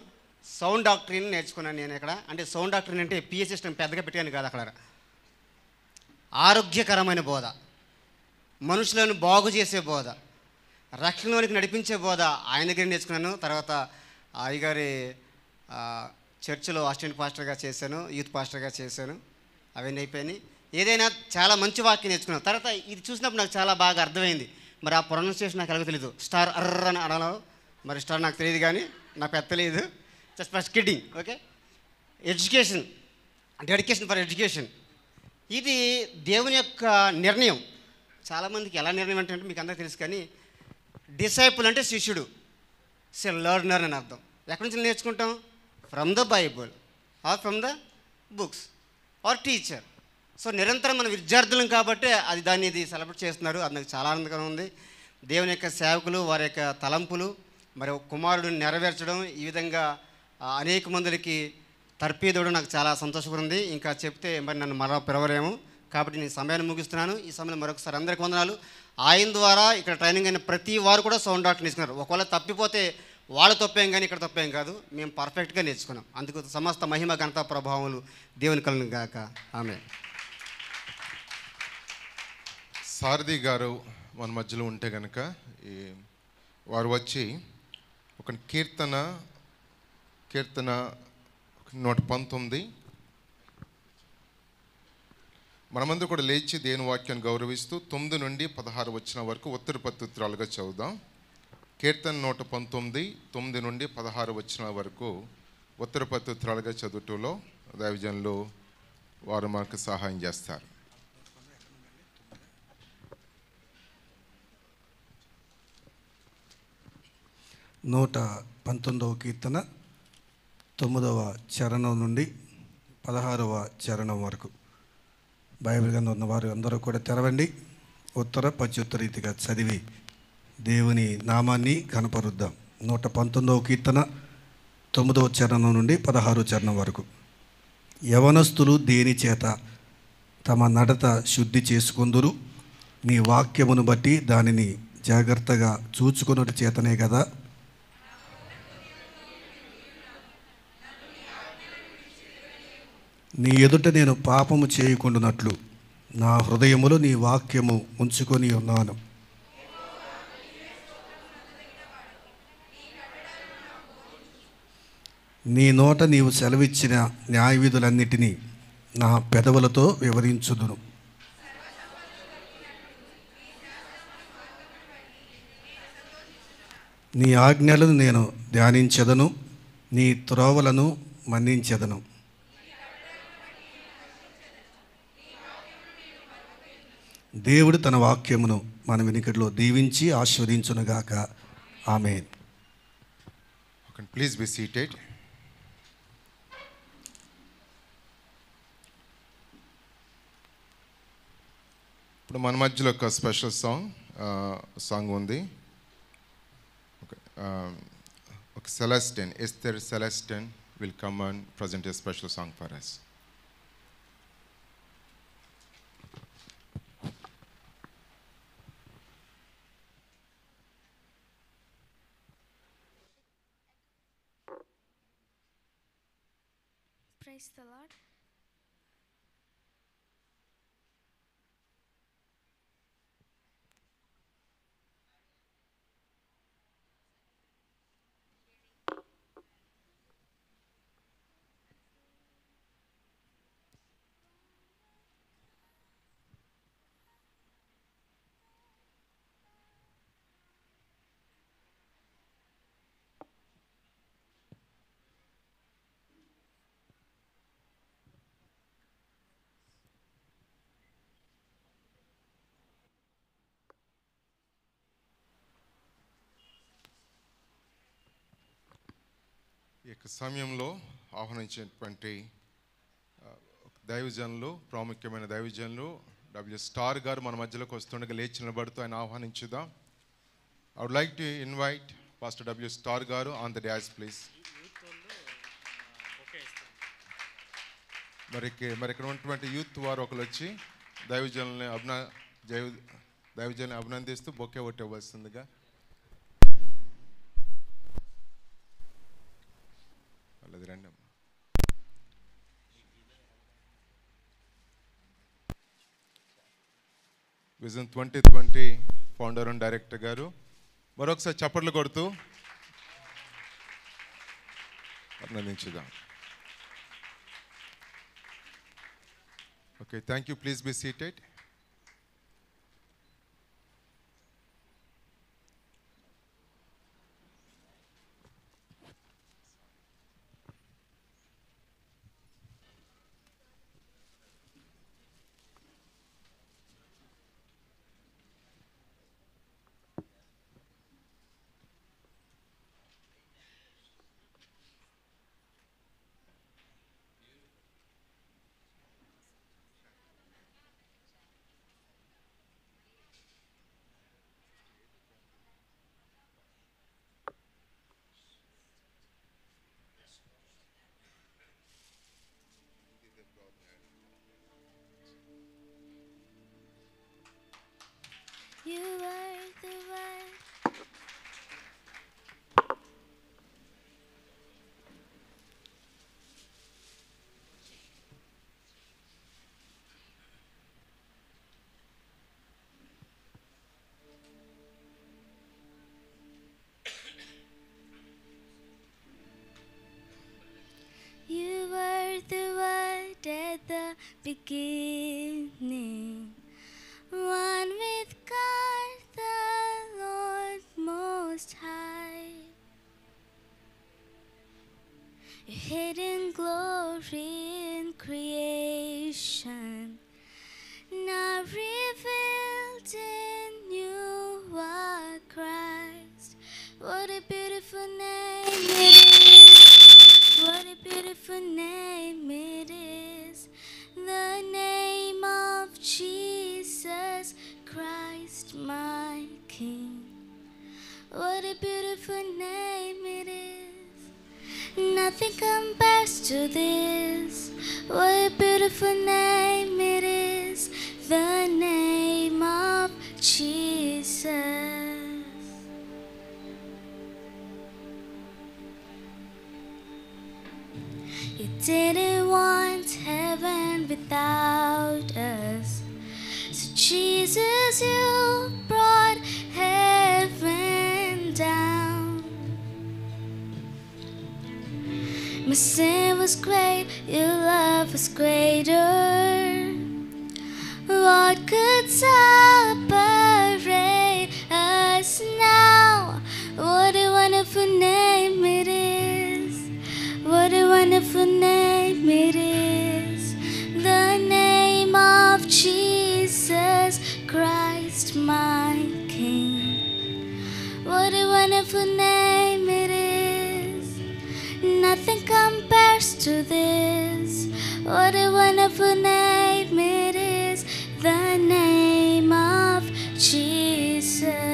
సౌండ్ డాక్టరీని నేర్చుకున్నాను నేను ఇక్కడ. అంటే సౌండ్ డాక్టరీని అంటే పిఎస్ సిస్టమ్ పెద్దగా పెట్టాను కాదు అక్కడ. ఆరోగ్యకరమైన బోధ, మనుషులను బాగు చేసే బోధ, రక్షణలోనికి నడిపించే బోధ ఆయన దగ్గర నేర్చుకున్నాను. తర్వాత అయ్యగారి చర్చిలో అసిస్టెంట్ పాస్టర్గా చేశాను, యూత్ పాస్టర్గా చేశాను. అవన్నీ అయిపోయినాయి. ఏదైనా చాలా మంచి వాక్యం నేర్చుకున్నాను. తర్వాత ఇది చూసినప్పుడు నాకు చాలా బాగా అర్థమైంది. మరి ఆ ప్రొనౌన్సియేషన్ నాకు ఎలాగో తెలీదు. స్టార్ అర్ర అని అనలో, మరి స్టార్ నాకు తెలియదు, కానీ నాకు పెద్ద తెలియదు. Just first kidding. Okay. Education, dedication for education, ఇది దేవుని యొక్క నిర్ణయం. చాలామందికి ఎలా నిర్ణయం అంటే మీకు అందరికీ తెలుసు, కానీ డిసైపుల్ అంటే శిష్యుడు, లెర్నర్ అని అర్థం. ఎక్కడి నుంచి నేర్చుకుంటాం? From the Bible or from the books or teacher. So నిరంతరం మన విద్యార్థులం కాబట్టి దాన్ని ఇది సెలబ్రేట్ చేస్తున్నారు. అది నాకు చాలా ఆనందంగా ఉంది. దేవుని యొక్క సేవకులు, వారి యొక్క తలంపులు, మరి కుమారుడిని నెరవేర్చడం, ఈ విధంగా అనేక మందికి తర్పీదోడు నాకు చాలా సంతోషంగా ఉంది. ఇంకా చెప్తే మరి నన్ను మరో పిలవలేము, కాబట్టి నేను సమయాన్ని ముగిస్తున్నాను. ఈ సమయంలో మరొకసారి అందరికీ వందనాలు. ఆయన ద్వారా ఇక్కడ ట్రైనింగ్ అయిన ప్రతి వారు కూడా సౌండ్ డాక్టర్ ఇస్తున్నారు. ఒకవేళ తప్పిపోతే వాళ్ళ తప్పేం, కానీ ఇక్కడ తప్పేం కాదు, మేము పర్ఫెక్ట్గా నేర్చుకున్నాం. అందుకు సమస్త మహిమ ఘనత ప్రభావములు దేవుని కలుగును గాక. ఆమె సారథి గారు మన మధ్యలో ఉంటే కనుక వారు వచ్చి ఒక కీర్తన 119 మనమందరూ కూడా లేచి దేవుని వాక్యాన్ని గౌరవిస్తూ 9 నుండి 16 వచ్చిన వరకు ఉత్తర ప్రత్యుత్తరాలుగా చదువుదాం. కీర్తన 119 9 నుండి 16 వచ్చిన వరకు ఉత్తర ప్రత్యుత్తరాలుగా చదువుటలో దైవజనులు వారు మనకు సహాయం చేస్తారు. 119వ కీర్తన 9వ చరణం నుండి 16వ చరణం వరకు బైబిల్ గ్రంథం ఉన్నవారు అందరూ కూడా తెరవండి. ఉత్తర ప్రత్యుత్తర రీతిగా చదివి దేవుని నామాన్ని కనపరుద్దాం. 119వ కీర్తన 9వ చరణం నుండి 16వ చరణం వరకు. యవనస్తులు దేని చేత తమ నడత శుద్ధి చేసుకొందురు? నీ వాక్యమును బట్టి దానిని జాగ్రత్తగా చూచుకొనుట చేతనే కదా. నీ ఎదుట నేను పాపము చేయకుండానట్లు నా హృదయములో నీ వాక్యము ఉంచుకొని ఉన్నాను. నీ నోట నీవు సెలవిచ్చిన న్యాయ విధులన్నిటినీ నా పెదవులతో వివరించుదును. నీ ఆజ్ఞలను నేను ధ్యానించెదను, నీ త్రోవలను మన్నించెదను. దేవుడు తన వాక్యమును మన వెనుకట్లో దీవించి ఆశీర్వదించునుగాక. ఆమేన్. Please be seated. ఇప్పుడు మన మధ్యలో ఒక స్పెషల్ సాంగ్ ఉంది. ఒక Celestine, Esther Celestine will come and present a special song for us. Praise the Lord. ఈ యొక్క సమయంలో ఆహ్వానించినటువంటి దైవజనులు, ప్రాముఖ్యమైన దైవజనులు డబ్ల్యూ స్టార్ గారు మన మధ్యలోకి వస్తుండగా లేచి నిలబడుతూ ఆయన ఆహ్వానించుదాం. I would like to invite pastor W Star గారు ఆన్ ద డాష్ ప్లీజ్. మరి ఇక్కడ ఉన్నటువంటి యూత్ వారు ఒకరు వచ్చి దైవజనుల్ని అభినందిస్తూ బొకే కొట్టవలసిందిగా. వాళ్ళది రండి. విజన్ 2020 ఫౌండర్ అండ్ డైరెక్టర్ గారు మరొకసారి చప్పట్లు కొడుతూ అభినందించుదాం. Okay, thank you. Please be seated. You are the one. You were the word at the beginning, one with God the Lord Most High. Your hidden glory in creation, now revealed in you are Christ. What a beautiful name it is! What a beautiful name it is! The name of Jesus Christ, my King. beautiful name it is. Nothing compares to this. What a beautiful name it is. The name of Jesus. You didn't want heaven without us. So Jesus, you brought heaven down. My sin was great, your love was greater. What could separate us now? What a wonderful name it is. What a wonderful name it is. The name of Jesus Christ, my King. What a wonderful name it is. Nothing compares to this. What a wonderful name it is. The name of Jesus.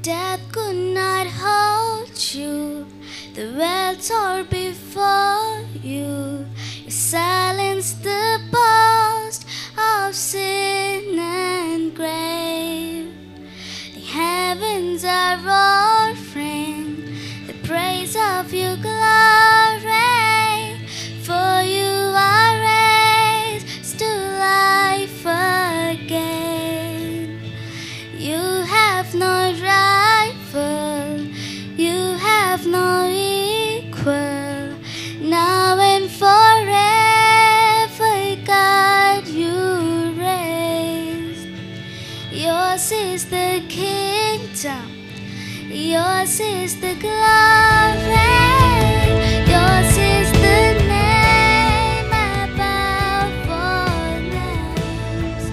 Death could not hold you. The world tore before you. You silenced the boast of sin and grave. The heavens are roaring the praise of your glory. For you are raised to life again. You have no rival, you have no equal. Now and forever, God, you raised. Yours is the kingdom, yours is the glory, yours is the name above all names.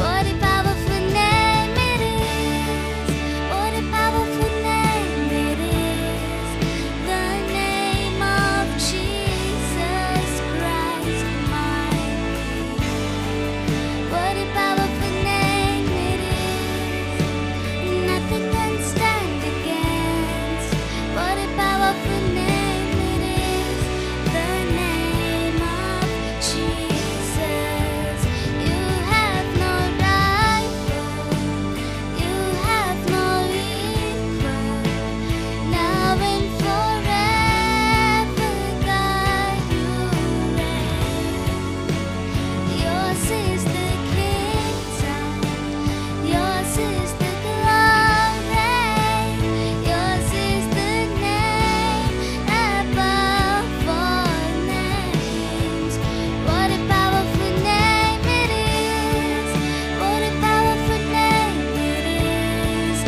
What a powerful name it is. What a powerful name it is. The name of Jesus Christ, my King. What a powerful name it is. Nothing can stand against. What a powerful name it is. The name of Jesus. You have no rival. You have no equal. Now and forever, God, you reign. Yours is the kingdom. Yours is the glory. Yours is the name above all names. What a powerful name it is. What a powerful name it is.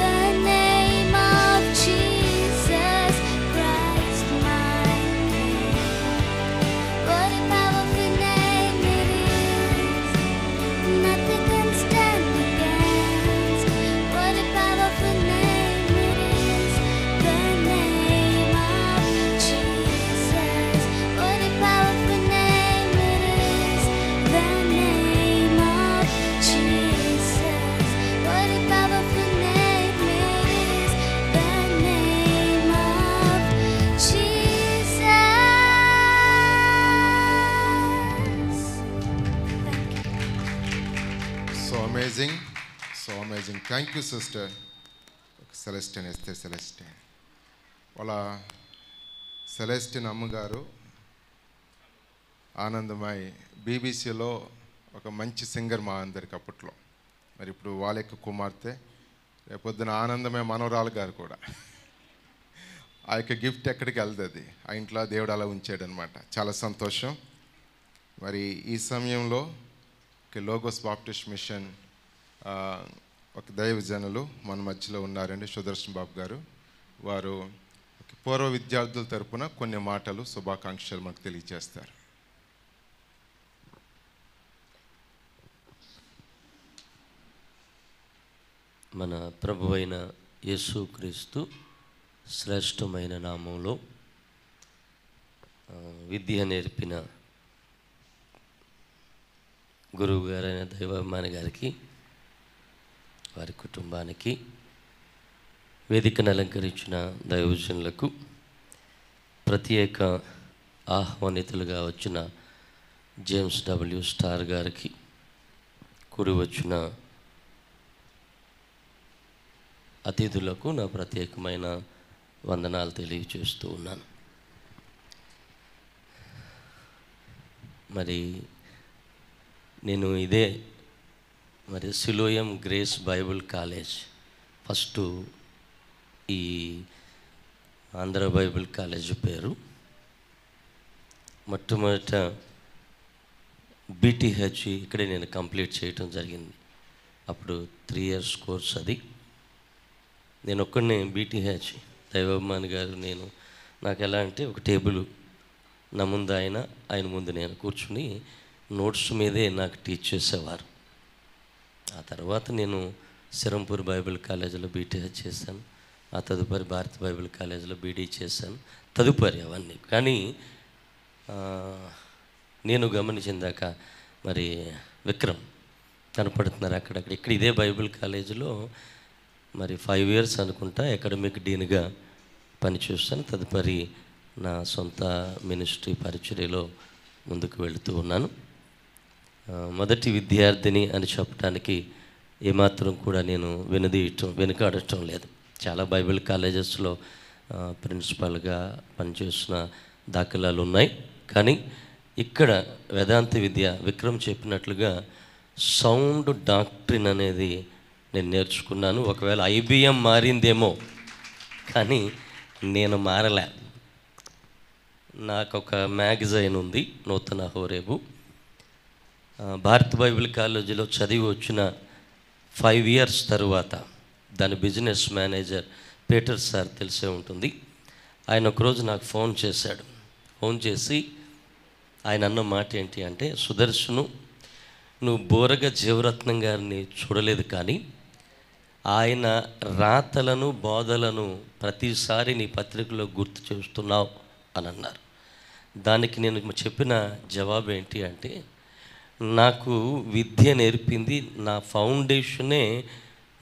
The name of Jesus Christ, my King. What a powerful name it is. Nothing can stand against. What a powerful name it is. The name of Jesus. What a powerful name it is. The name of Jesus. What a powerful name it is. The name of Jesus. So amazing. So amazing. Thank you, sister. Celestine, Esther Celestine. వాళ్ళ సెలెస్టిన్ అమ్మగారు ఆనందమై బీబీసీలో ఒక మంచి singer మా అందరికి అప్పట్లో. మరి ఇప్పుడు వాళ్ళ యొక్క కుమార్తె రేపొద్దున ఆనందమే మనవరాలు గారు కూడా. ఆ యొక్క గిఫ్ట్ ఎక్కడికి వెళ్తుంది, ఆ ఇంట్లో దేవుడు అలా ఉంచాడనమాట. చాలా సంతోషం. మరి ఈ సమయంలో లోగోస్ బాప్టిస్ట్ మిషన్ ఒక దైవజనులు మన మధ్యలో ఉన్నారండి, సుదర్శన్ బాబు గారు. వారు పూర్వ విద్యార్థుల తరపున కొన్ని మాటలు శుభాకాంక్షలు మనకు తెలియజేస్తారు. మన ప్రభువైన యేసుక్రీస్తు శ్రేష్టమైన నామంలో విద్య నేర్పిన గురువు గారైన దైవాభిమాని గారికి, వారి కుటుంబానికి, వేదికను అలంకరించిన దైవజనులకు, ప్రత్యేక ఆహ్వానితులుగా వచ్చిన జేమ్స్ డబ్ల్యూ స్టార్ గారికి, కూడి వచ్చిన అతిథులకు నా ప్రత్యేకమైన వందనాలు తెలియజేస్తూ ఉన్నాను. మరి నేను ఇదే Siloam grace Bible college, first ఈ ఆంధ్ర బైబిల్ కాలేజ్ పేరు. మొట్టమొదట బీటీహెచ్ ఇక్కడే నేను కంప్లీట్ చేయటం జరిగింది. అప్పుడు 3 years కోర్స్ అది. నేను ఒక్కడినే బీటీహెచ్, దైవాభిమాని గారు, నాకు ఎలా అంటే ఒక టేబుల్ నా ముందు ఆయన ముందు నేను కూర్చుని నోట్స్ మీదే నాకు టీచ్ చేసేవారు. ఆ తర్వాత నేను సిరంపూర్ బైబిల్ కాలేజీలో బీటీహెచ్ చేశాను. ఆ తదుపరి భారత బైబిల్ కాలేజీలో బీడీ చేశాను. తదుపరి అవన్నీ కానీ నేను గమనించిందాక మరి విక్రమ్ కనపడుతున్నారు అక్కడక్కడ. ఇక్కడ ఇదే బైబిల్ కాలేజీలో మరి 5 years అనుకుంటా అకాడమిక్ డీన్గా పనిచేస్తాను. తదుపరి నా సొంత మినిస్ట్రీ పరిచర్యలో ముందుకు వెళుతూ ఉన్నాను. మొదటి విద్యార్థిని అని చెప్పడానికి ఏమాత్రం కూడా నేను వెనుకాడటం లేదు. చాలా బైబిల్ కాలేజెస్లో ప్రిన్సిపాల్గా పనిచేసిన దాఖలాలు ఉన్నాయి. కానీ ఇక్కడ వేదాంత విద్య విక్రమ్ చెప్పినట్లుగా సౌండ్ డాక్ట్రిన్ అనేది నేను నేర్చుకున్నాను. ఒకవేళ IBM మారిందేమో కానీ నేను మారలే. నాకు ఒక మ్యాగజైన్ ఉంది, నూతన హోరేబు. భారత బైబిల్ కాలేజీలో చదివి వచ్చిన 5 years తరువాత దాని బిజినెస్ మేనేజర్ పీటర్ సార్ తెలిసే ఉంటుంది. ఆయన ఒకరోజు నాకు ఫోన్ చేశాడు. ఫోన్ చేసి ఆయన అన్న మాట ఏంటి అంటే, సుదర్శను, నువ్వు బోరగ జీవరత్నం గారిని చూడలేదు కానీ ఆయన రాతలను బోధలను ప్రతిసారి నీ పత్రికలో గుర్తు చేస్తున్నావు అని అన్నారు. దానికి నేను చెప్పిన జవాబు ఏంటి అంటే, నాకు విద్య నేర్పింది నా ఫౌండేషనే.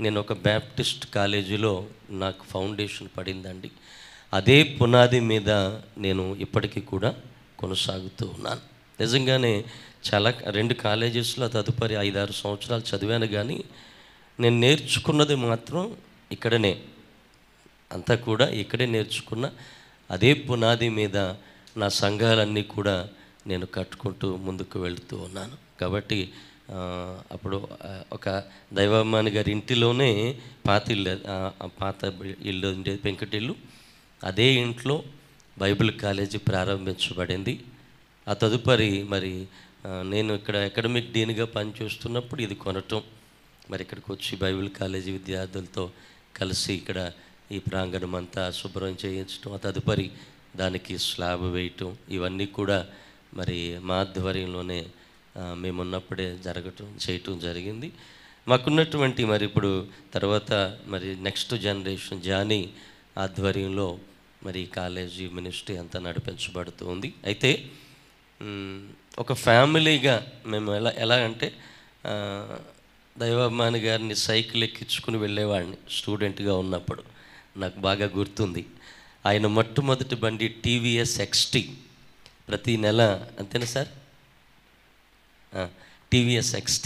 నేను ఒక బ్యాప్టిస్ట్ కాలేజీలో నాకు ఫౌండేషన్ పడిందండి. అదే పునాది మీద నేను ఇప్పటికీ కూడా కొనసాగుతూ ఉన్నాను. నిజంగానే చాలా 2 కాలేజెస్లో తదుపరి 5-6 సంవత్సరాలు చదివాను. కానీ నేను నేర్చుకున్నది మాత్రం ఇక్కడనే, అంతా కూడా ఇక్కడే నేర్చుకున్న. అదే పునాది మీద నా సంఘాలన్నీ కూడా నేను కట్టుకుంటూ ముందుకు వెళుతూ ఉన్నాను. కాబట్టి అప్పుడు ఒక దైవాభిమాని గారి ఇంటిలోనే పాత ఇల్లు ఉండేది, పెంకటిల్లు. అదే ఇంట్లో బైబిల్ కాలేజీ ప్రారంభించబడింది. ఆ తదుపరి నేను ఇక్కడ అకాడమిక్ డీన్గా పనిచేస్తున్నప్పుడు ఇది కొనటం, ఇక్కడికి వచ్చి బైబిల్ కాలేజీ విద్యార్థులతో కలిసి ఇక్కడ ఈ ప్రాంగణం అంతా శుభ్రం చేయించడం, ఆ తదుపరి దానికి స్లాబ్ వేయటం, ఇవన్నీ కూడా మా ఆధ్వర్యంలోనే మేమున్నప్పుడే చేయటం జరిగింది. మాకున్నటువంటి ఇప్పుడు తర్వాత నెక్స్ట్ జనరేషన్ జానీ ఆధ్వర్యంలో కాలేజీ మినిస్ట్రీ అంతా నడిపించబడుతూ ఉంది. అయితే ఒక ఫ్యామిలీగా మేము ఎలా అంటే దైవాభిమాని గారిని సైకిల్ ఎక్కించుకుని వెళ్ళేవాడిని స్టూడెంట్గా ఉన్నప్పుడు. నాకు బాగా గుర్తుంది. ఆయన మొట్టమొదటి బండి TVS XT, ప్రతి నెల అంతేనా సార్, TVS XT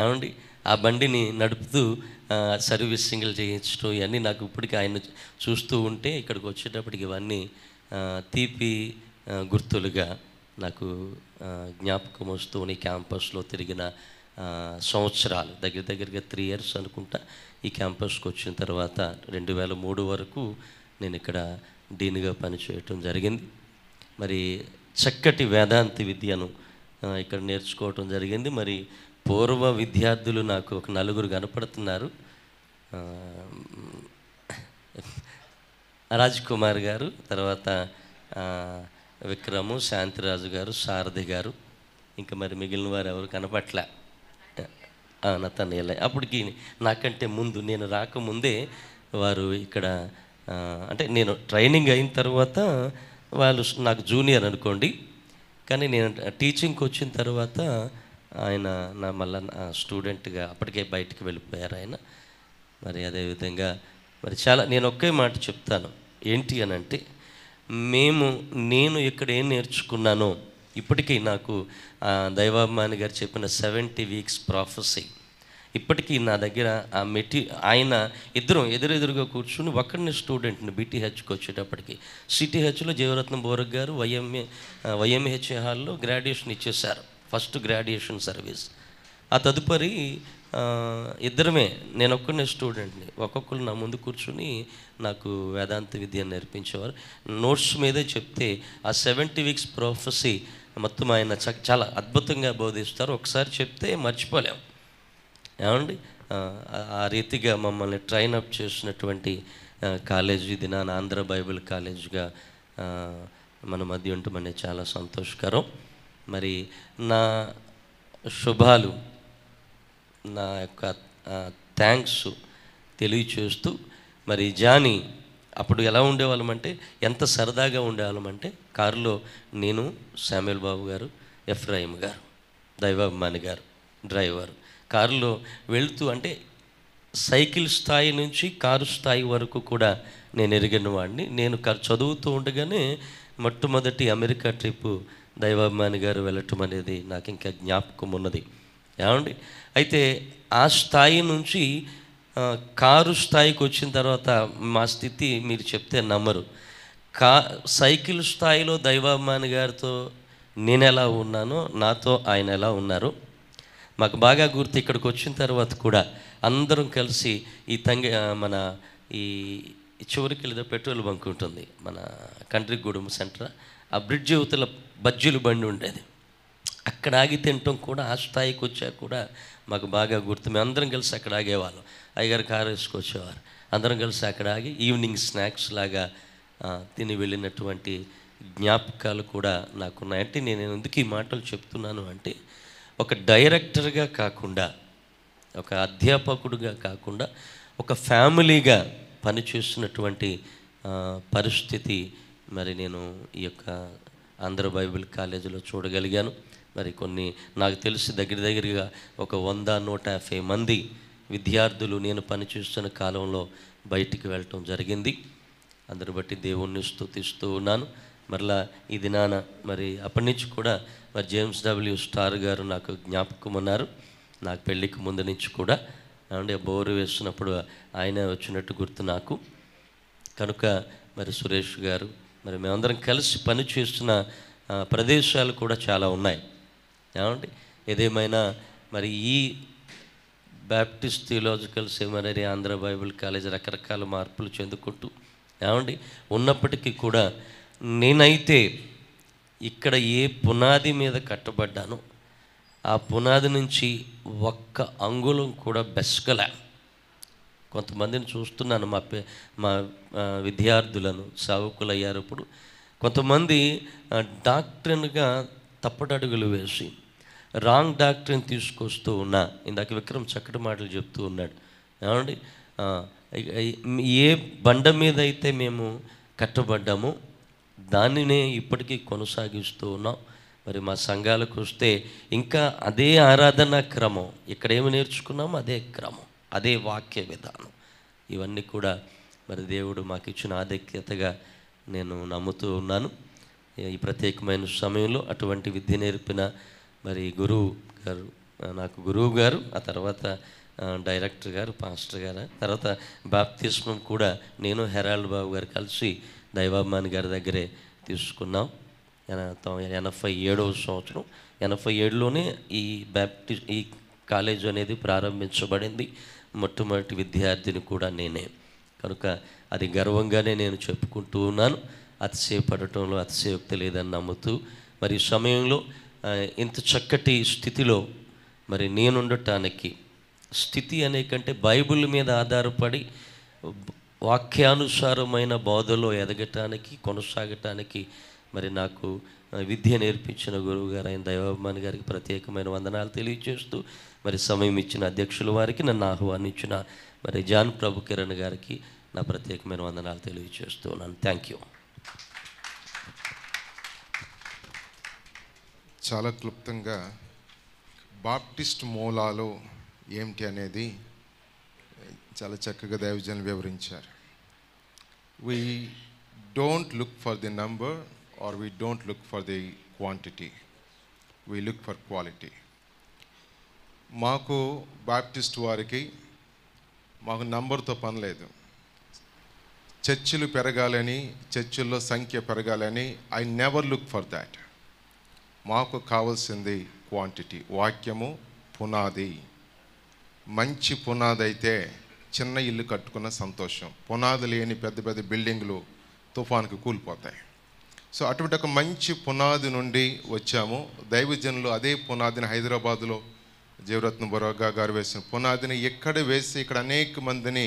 ఏమండి, ఆ బండిని నడుపుతూ సర్వీసింగ్లు చేయించడం, ఇవన్నీ నాకు ఇప్పటికీ ఆయన చూస్తూ ఉంటే ఇక్కడికి వచ్చేటప్పటికి ఇవన్నీ తీపి గుర్తులుగా నాకు జ్ఞాపకం వస్తూ ఈ క్యాంపస్లో తిరిగిన సంవత్సరాలు. దగ్గరగా 3 years అనుకుంటా ఈ క్యాంపస్కి వచ్చిన తర్వాత 2003 వరకు నేను ఇక్కడ డీన్గా పనిచేయటం జరిగింది. చక్కటి వేదాంతి విద్యను ఇక్కడ నేర్చుకోవటం జరిగింది. పూర్వ విద్యార్థులు నాకు ఒక 4 కనపడుతున్నారు. రాజ్ కుమార్ గారు, తర్వాత విక్రము, శాంతిరాజు గారు, సారథి గారు, ఇంకా మిగిలిన వారు ఎవరు కనపట్లే. నతనయేలే. అప్పటికి నాకంటే ముందు, నేను రాకముందే వారు ఇక్కడ అంటే నేను ట్రైనింగ్ అయిన తర్వాత వాళ్ళు నాకు జూనియర్ అనుకోండి, కానీ నేను టీచింగ్కి వచ్చిన తర్వాత ఆయన మళ్ళీ స్టూడెంట్గా అప్పటికే బయటికి వెళ్ళిపోయారు ఆయన. మరి అదేవిధంగా మరి చాలా నేను ఒకే మాట చెప్తాను, ఏంటి అని అంటే, నేను ఇక్కడ ఏం నేర్చుకున్నానో ఇప్పటికీ నాకు దైవాభిమాని గారు చెప్పిన 70 వీక్స్ ప్రాఫెసీ ఇప్పటికీ నా దగ్గర ఆయన ఇద్దరం ఎదురెదురుగా కూర్చుని ఒకరిని స్టూడెంట్ని బీటీహెచ్కి వచ్చేటప్పటికి సిటీహెచ్లో జీవరత్నం బోరక్ గారు వైఎంహెచ్ హాల్లో గ్రాడ్యుయేషన్ ఇచ్చేశారు, ఫస్ట్ గ్రాడ్యుయేషన్ సర్వీస్. ఆ తదుపరి ఇద్దరమే, నేను ఒక్కనే స్టూడెంట్ని, ఒక్కొక్కరు నా ముందు కూర్చుని నాకు వేదాంత విద్య నేర్పించేవారు. నోట్స్ మీదే చెప్తే ఆ 70 వీక్స్ ప్రాఫెసీ మొత్తం ఆయన చాలా అద్భుతంగా బోధిస్తారు. ఒకసారి చెప్తే మర్చిపోలేం ఏమండి. ఆ రీతిగా మమ్మల్ని ట్రైన్ అప్ చేసినటువంటి కాలేజీ దినాన ఆంధ్ర బైబిల్ కాలేజ్గా మన మధ్య ఉండటమనే చాలా సంతోషకరం. మరి నా శుభాలు, నా యొక్క థ్యాంక్స్ తెలియచేస్తూ, మరి జానీ అప్పుడు ఎలా ఉండేవాళ్ళమంటే, ఎంత సరదాగా ఉండేవాళ్ళమంటే, కారులో నేను, శామ్యుల్ బాబు గారు, ఎఫ్రాయిం గారు, దైవాభిమాని గారు డ్రైవర్, కారులో వెళుతూ, అంటే సైకిల్ స్థాయి నుంచి కారు స్థాయి వరకు కూడా నేను ఎరిగిన వాడిని. నేను చదువుతూ ఉండగానే మొట్టమొదటి అమెరికా ట్రిప్పు దైవాభిమాని గారు వెళ్ళటం అనేది నాకు ఇంకా జ్ఞాపకం ఉన్నది ఏమండి. అయితే ఆ స్థాయి నుంచి కారు స్థాయికి వచ్చిన తర్వాత మా స్థితి మీరు చెప్తే నమ్మరు. సైకిల్ స్థాయిలో దైవాభిమాని గారితో నేను ఎలా ఉన్నానో నాతో ఆయన ఎలా ఉన్నారో మాకు బాగా గుర్తు. ఇక్కడికి వచ్చిన తర్వాత కూడా అందరం కలిసి ఈ మన ఈ చివరికి లేదా పెట్రోల్ బంక్ ఉంటుంది మన కంట్రీగూడెం సెంటర్, ఆ బ్రిడ్జ్ యువతల బజ్జీలు బండి ఉండేది, అక్కడ ఆగి తినటం కూడా ఆ స్థాయికి వచ్చాక కూడా మాకు బాగా గుర్తు. మేము అందరం కలిసి అక్కడ ఆగేవాళ్ళం, అయ్యగారు కారు వేసుకొచ్చేవారు, అందరం కలిసి అక్కడ ఆగి ఈవినింగ్ స్నాక్స్ లాగా తిని వెళ్ళినటువంటి జ్ఞాపకాలు కూడా నాకున్నాయి. అంటే నేను ఎందుకు ఈ మాటలు చెప్తున్నాను అంటే, ఒక డైరెక్టర్గా కాకుండా, ఒక అధ్యాపకుడిగా కాకుండా, ఒక ఫ్యామిలీగా పనిచేస్తున్నటువంటి పరిస్థితి మరి నేను ఈ యొక్క ఆంధ్ర బైబిల్ కాలేజీలో చూడగలిగాను. మరి కొన్ని నాకు తెలిసి దగ్గరగా ఒక 100-150 మంది విద్యార్థులు నేను పనిచేస్తున్న కాలంలో బయటికి వెళ్ళటం జరిగింది. అందరి బట్టి దేవుణ్ణి స్తుతిస్తూ ఉన్నాను. మరలా ఈ దినాన మరి అప్పటి నుంచి కూడా మరి జేమ్స్ డబ్ల్యూ స్టార్ గారు నాకు జ్ఞాపకం ఉన్నారు. నాకు పెళ్ళికి ముందు నుంచి కూడా అంటే బోరు వేస్తున్నప్పుడు ఆయనే వచ్చినట్టు గుర్తు నాకు. కనుక మరి సురేష్ గారు, మరి మేమందరం కలిసి పని చేస్తున్న ప్రదేశాలు కూడా చాలా ఉన్నాయి ఏమండి. ఏదేమైనా మరి ఈ Baptist theological seminary Andhra Bible college రకరకాల మార్పులు చెందుకుంటూ ఏమండి ఉన్నప్పటికీ కూడా నేనైతే ఇక్కడ ఏ పునాది మీద కట్టబడ్డానో ఆ పునాది నుంచి ఒక్క అంగుళం కూడా బెస్కలే. కొంతమందిని చూస్తున్నాను, మా విద్యార్థులను సావుకులయ్యారు. ఇప్పుడు కొంతమంది డాక్టర్గా తప్పటడుగులు వేసి రాంగ్ డాక్టర్ని తీసుకొస్తూ ఉన్నా. ఇందాక విక్రమ్ చక్కటి మాటలు చెప్తూ ఉన్నాడు ఏమండి. ఏ బండ మీద అయితే మేము కట్టబడ్డామో దానినే ఇప్పటికీ కొనసాగిస్తూ ఉన్నాం. మరి మా సంఘాలకు వస్తే ఇంకా అదే ఆరాధనా క్రమం, ఇక్కడేమి నేర్చుకున్నామో అదే క్రమం, అదే వాక్య విధానం. ఇవన్నీ కూడా మరి దేవుడు మాకు ఇచ్చిన ఆధిక్యతగా నేను నమ్ముతూ ఉన్నాను. ఈ ప్రత్యేకమైన సమయంలో అటువంటి విద్య నేర్పిన మరి గురువు గారు, నాకు గురువు గారు, ఆ తర్వాత డైరెక్టర్ గారు, పాస్టర్ గారు, తర్వాత బాప్తిస్మం కూడా నేను హెరాల్డ్ బాబు గారు కలిసి దైవాభిమాని గారి దగ్గరే తీసుకున్నాం. 87వ సంవత్సరం 87లోనే ఈ కాలేజ్ అనేది ప్రారంభించబడింది. మొట్టమొదటి విద్యార్థిని కూడా నేనే. కనుక అది గర్వంగానే నేను చెప్పుకుంటూ ఉన్నాను. అతిశయపడటంలో అతిశయోక్తి లేదని నమ్ముతూ మరి ఈ సమయంలో ఇంత చక్కటి స్థితిలో మరి నేనుండటానికి, స్థితి అనే కంటే బైబిల్ మీద ఆధారపడి వాక్యానుసారమైన బోధలో ఎదగటానికి, కొనసాగటానికి మరి నాకు విద్య నేర్పించిన గురువు గారు అయిన దైవాభిమాని గారికి ప్రత్యేకమైన వందనాలు తెలియజేస్తూ, మరి సమయం ఇచ్చిన అధ్యక్షుల వారికి, నన్ను ఆహ్వానించిన మరి జాన్ ప్రభు కిరణ్ గారికి నా ప్రత్యేకమైన వందనాలు తెలియజేస్తున్నాను. Thank you. చాలా క్లుప్తంగా బాప్టిస్ట్ మూలాలు ఏమిటి అనేది చాలా చక్కగా దైవజనులు వివరించారు. We don't look for the number or we don't look for the quantity. We look for quality. మాకు బాప్టిస్ట్ వారికి మాకు నంబర్తో పని లేదు. చర్చిలు పెరగాలని, చర్చిల్లో సంఖ్య పెరగాలని I never look for that. మాకు కావాల్సింది క్వాంటిటీ. వాక్యము పునాది. మంచి పునాది అయితే చిన్న ఇల్లు కట్టుకున్న సంతోషం. పునాది లేని పెద్ద పెద్ద బిల్డింగ్లు తుఫానుకు కూలిపోతాయి. సో అటువంటి ఒక మంచి పునాది నుండి వచ్చాము. దైవజనులు అదే పునాదిని హైదరాబాదులో జీవరత్న బొరగా గారు వేసిన పునాదిని ఎక్కడ వేసి ఇక్కడ అనేక మందిని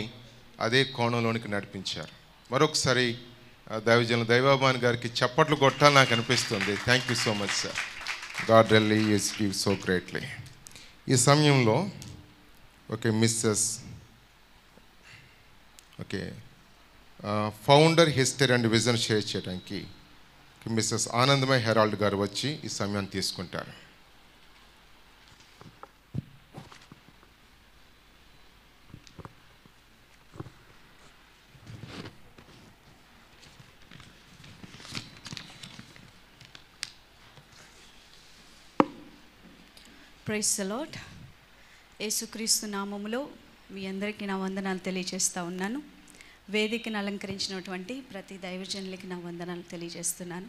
అదే కోణంలోనికి నడిపించారు. మరొకసారి దైవజనులు దైవాభిమాని గారికి చప్పట్లు కొట్టాలని నాకు అనిపిస్తుంది. Thank you so much sir. God really is give so greatly. ఈ సమయంలో founder history and vision share చేయడానికి మిస్సెస్ ఆనందమయ్ హెరాల్డ్ గారు వచ్చి ఈ సమయాన్ని తీసుకుంటారు. Praise the Lord. యేసుక్రీస్తు నామములో మీ అందరికీ నా వందనాలు తెలియజేస్తూ ఉన్నాను. వేదికను అలంకరించినటువంటి ప్రతి దైవజనులకి నా వందనాలు తెలియజేస్తున్నాను.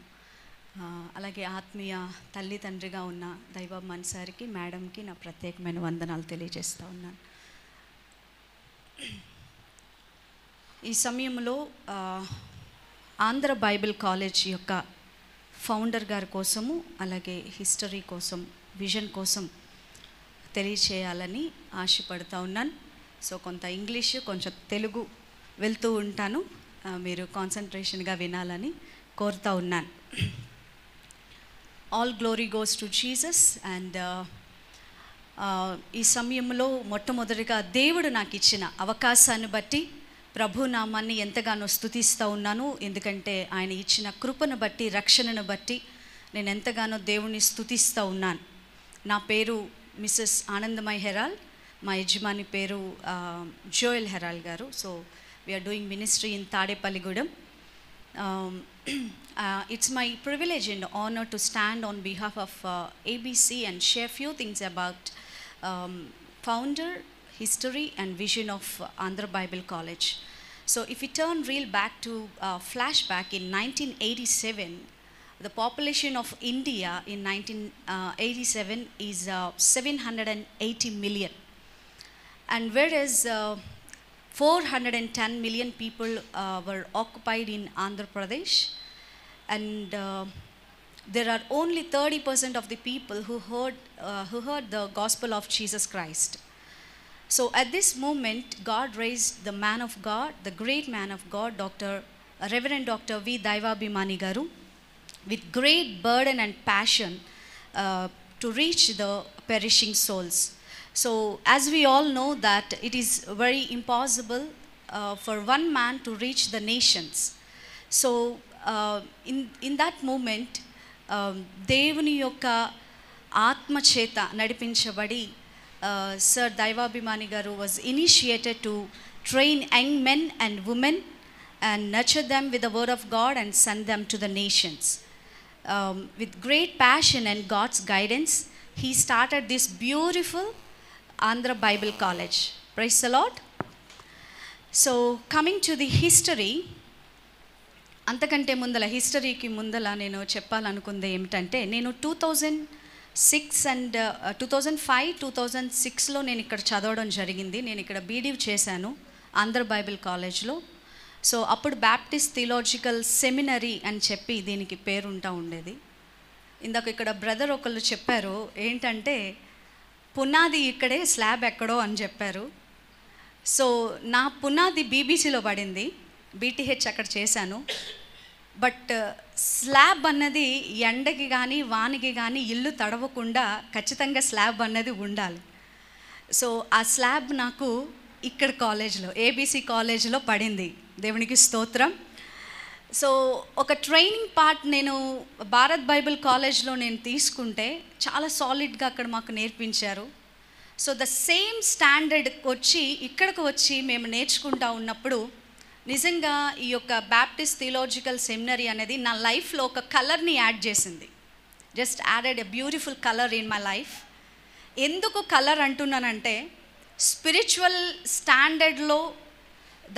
అలాగే ఆత్మీయ తల్లి తండ్రిగా ఉన్న దైవాభిమాని సార్కి, మేడంకి నా ప్రత్యేకమైన వందనాలు తెలియజేస్తూ ఉన్నాను. ఈ సమయంలో ఆంధ్ర బైబిల్ కాలేజ్ యొక్క ఫౌండర్ గారి కోసము, అలాగే హిస్టరీ కోసం, విజన్ కోసం తెలియచేయాలని ఆశపడుతూ ఉన్నాను. సో కొంత ఇంగ్లీషు, కొంచెం తెలుగు వెళ్తూ ఉంటాను. మీరు కాన్సన్ట్రేషన్గా వినాలని కోరుతూ ఉన్నాను. All glory goes to Jesus. And ఈ సమయంలో మొట్టమొదటిగా దేవుడు నాకు ఇచ్చిన అవకాశాన్ని బట్టి ప్రభు నామాన్ని ఎంతగానో స్తుతిస్తూ ఉన్నాను. ఎందుకంటే ఆయన ఇచ్చిన కృపను బట్టి, రక్షణను బట్టి నేను ఎంతగానో దేవుని స్తుతిస్తూ ఉన్నాను. నా పేరు మిస్సెస్ ఆనందమయ్ హెరాల్డ్. మా యజమాని పేరు జోయల్ హెరాల్డ్ గారు. So we are doing ministry in Tadepalligudem. It's my privilege and honor to stand on behalf of ABC and share few things about founder, history and vision of Andhra Bible College. So if we turn real back to flashback in 1987, the population of India in 1987 is 780 million. And whereas 410 million people were occupied in Andhra Pradesh, and there are only 30% of the people who heard the gospel of Jesus Christ. So at this moment, God raised the man of God, the great man of God, Reverend Dr. V. Daivabhimani Garu, with great burden and passion to reach the perishing souls. So as we all know that it is very impossible for one man to reach the nations. So in that moment, దేవుని యొక్క ఆత్మ చేత నడిపించబడి Sir Daivabhimani Garu was initiated to train young men and women and nurture them with the word of God and send them to the nations. With great passion and God's guidance, he started this beautiful Andhra Bible College. Praise the Lord. So coming to the history, అంతకంటే ముందల హిస్టరీకి ముందల నేను చెప్పాలనుకుంది ఏమిటంటే, నేను 2006 and 2005, 2006లో నేను ఇక్కడ చదవడం జరిగింది. నేను ఇక్కడ బీడీవ్ చేశాను ఆంధ్ర బైబిల్ కాలేజ్లో. సో అప్పుడు బ్యాప్టిస్ట్ థియలాజికల్ సెమినరీ అని చెప్పి దీనికి పేరుంటూ ఉండేది. ఇందాక ఇక్కడ బ్రదర్ ఒకళ్ళు చెప్పారు ఏంటంటే పునాది ఇక్కడే, స్లాబ్ ఎక్కడో అని చెప్పారు. సో నా పునాది బీబీసీలో పడింది, బీటీహెచ్ అక్కడ చేశాను. బట్ స్లాబ్ అన్నది ఎండకి కానీ వానకి కానీ ఇల్లు తడవకుండా ఖచ్చితంగా స్లాబ్ అన్నది ఉండాలి. సో ఆ స్లాబ్ నాకు ఇక్కడ కాలేజ్లో ఏబీసీ కాలేజ్లో పడింది. దేవునికి స్తోత్రం. సో ఒక ట్రైనింగ్ పార్ట్ నేను భారత్ బైబిల్ కాలేజ్లో నేను తీసుకుంటే చాలా సాలిడ్గా అక్కడ మాకు నేర్పించారు. సో ద సేమ్ స్టాండర్డ్ వచ్చి ఇక్కడికి వచ్చి మేము నేర్చుకుంటా ఉన్నప్పుడు నిజంగా ఈ యొక్క బ్యాప్టిస్ట్ థియోలాజికల్ సెమినరీ అనేది నా లైఫ్లో ఒక కలర్ని యాడ్ చేసింది. Just added a beautiful colour in my life. ఎందుకు కలర్ అంటున్నానంటే స్పిరిచువల్ స్టాండర్డ్లో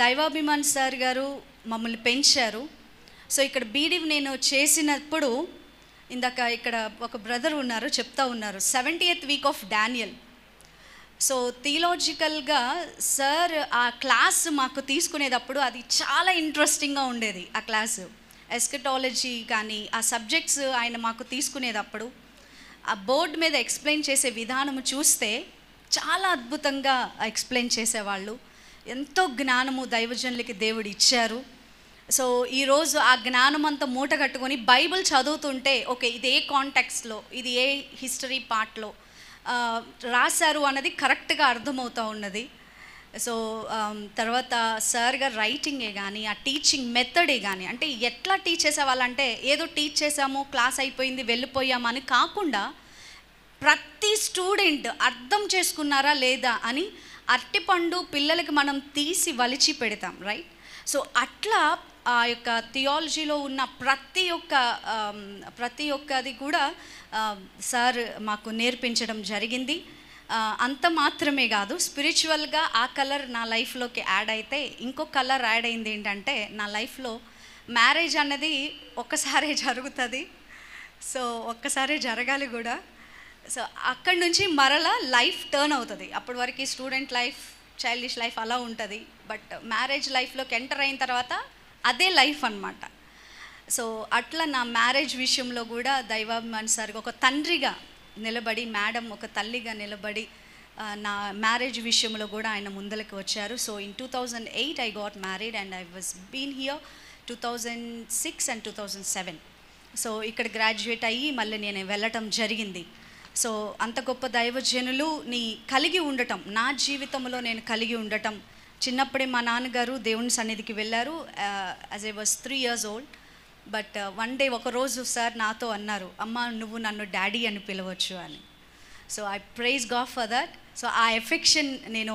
దైవాభిమాన్ సార్ గారు మమ్మల్ని పెంచారు. సో ఇక్కడ బీడీ నేను చేసినప్పుడు ఇందాక ఇక్కడ ఒక బ్రదర్ ఉన్నారు చెప్తా ఉన్నారు 70th week of Daniel. So థియోలాజికల్గా సార్ ఆ క్లాస్ మాకు తీసుకునేటప్పుడు అది చాలా ఇంట్రెస్టింగ్గా ఉండేది. ఆ క్లాసు ఎస్కటాలజీ కానీ ఆ సబ్జెక్ట్స్ ఆయన మాకు తీసుకునేటప్పుడు ఆ బోర్డు మీద ఎక్స్ప్లెయిన్ చేసే విధానము చూస్తే చాలా అద్భుతంగా ఎక్స్ప్లెయిన్ చేసేవాళ్ళు. ఎంతో జ్ఞానము దైవజనులకి దేవుడు ఇచ్చారు. సో ఈరోజు ఆ జ్ఞానం అంతా మూట కట్టుకొని బైబిల్ చదువుతుంటే ఓకే ఇది ఏ కాంటెక్స్ట్లో ఇది ఏ హిస్టరీ పార్ట్లో రాశారు అన్నది కరెక్ట్గా అర్థమవుతూ ఉన్నది. సో తర్వాత సార్ గారు రైటింగే కానీ ఆ టీచింగ్ మెథడే కానీ అంటే ఎట్లా టీచ్ చేసేవాళ్ళంటే ఏదో టీచ్ చేసాము క్లాస్ అయిపోయింది వెళ్ళిపోయామని కాకుండా ప్రతి స్టూడెంట్ అర్థం చేసుకున్నారా లేదా అని అరటిపండు పిల్లలకి మనం తీసి వలిచి పెడతాం రైట్. సో అట్లా ఆ యొక్క థియాలజీలో ఉన్న ప్రతి ఒక్కది కూడా సార్ మాకు నేర్పించడం జరిగింది. అంత మాత్రమే కాదు స్పిరిచువల్గా ఆ కలర్ నా లైఫ్లోకి యాడ్ అయితే ఇంకో కలర్ యాడ్ అయింది ఏంటంటే నా లైఫ్లో మ్యారేజ్ అన్నది ఒక్కసారే జరుగుతుంది. సో ఒక్కసారే జరగాలి కూడా. సో అక్కడి నుంచి మరలా లైఫ్ టర్న్ అవుతుంది. అప్పటి వరకు స్టూడెంట్ లైఫ్ చైల్డిష్ లైఫ్ అలా ఉంటుంది. బట్ మ్యారేజ్ లైఫ్లోకి ఎంటర్ అయిన తర్వాత అదే లైఫ్ అన్నమాట. సో అట్లా నా మ్యారేజ్ విషయంలో కూడా దైవాభిమాన్ సార్ ఒక తండ్రిగా నిలబడి మేడం ఒక తల్లిగా నిలబడి నా మ్యారేజ్ విషయంలో కూడా ఆయన ముందరికి వచ్చారు. So in 2008 I got married and I was been here 2006 and 2007. So ఇక్కడ గ్రాడ్యుయేట్ అయ్యి మళ్ళీ నేను వెళ్ళటం జరిగింది. సో అంత గొప్ప దైవజనులు నీ కలిగి ఉండటం నా జీవితంలో నేను కలిగి ఉండటం చిన్నప్పుడే మా నాన్నగారు దేవుని సన్నిధికి వెళ్ళారు as I was 3 years old. But one day ఒకరోజు సార్ నాతో అన్నారు అమ్మ నువ్వు నన్ను డాడీ అని పిలవచ్చు అని. So I praise God for that. So ఆ ఎఫెక్షన్ నేను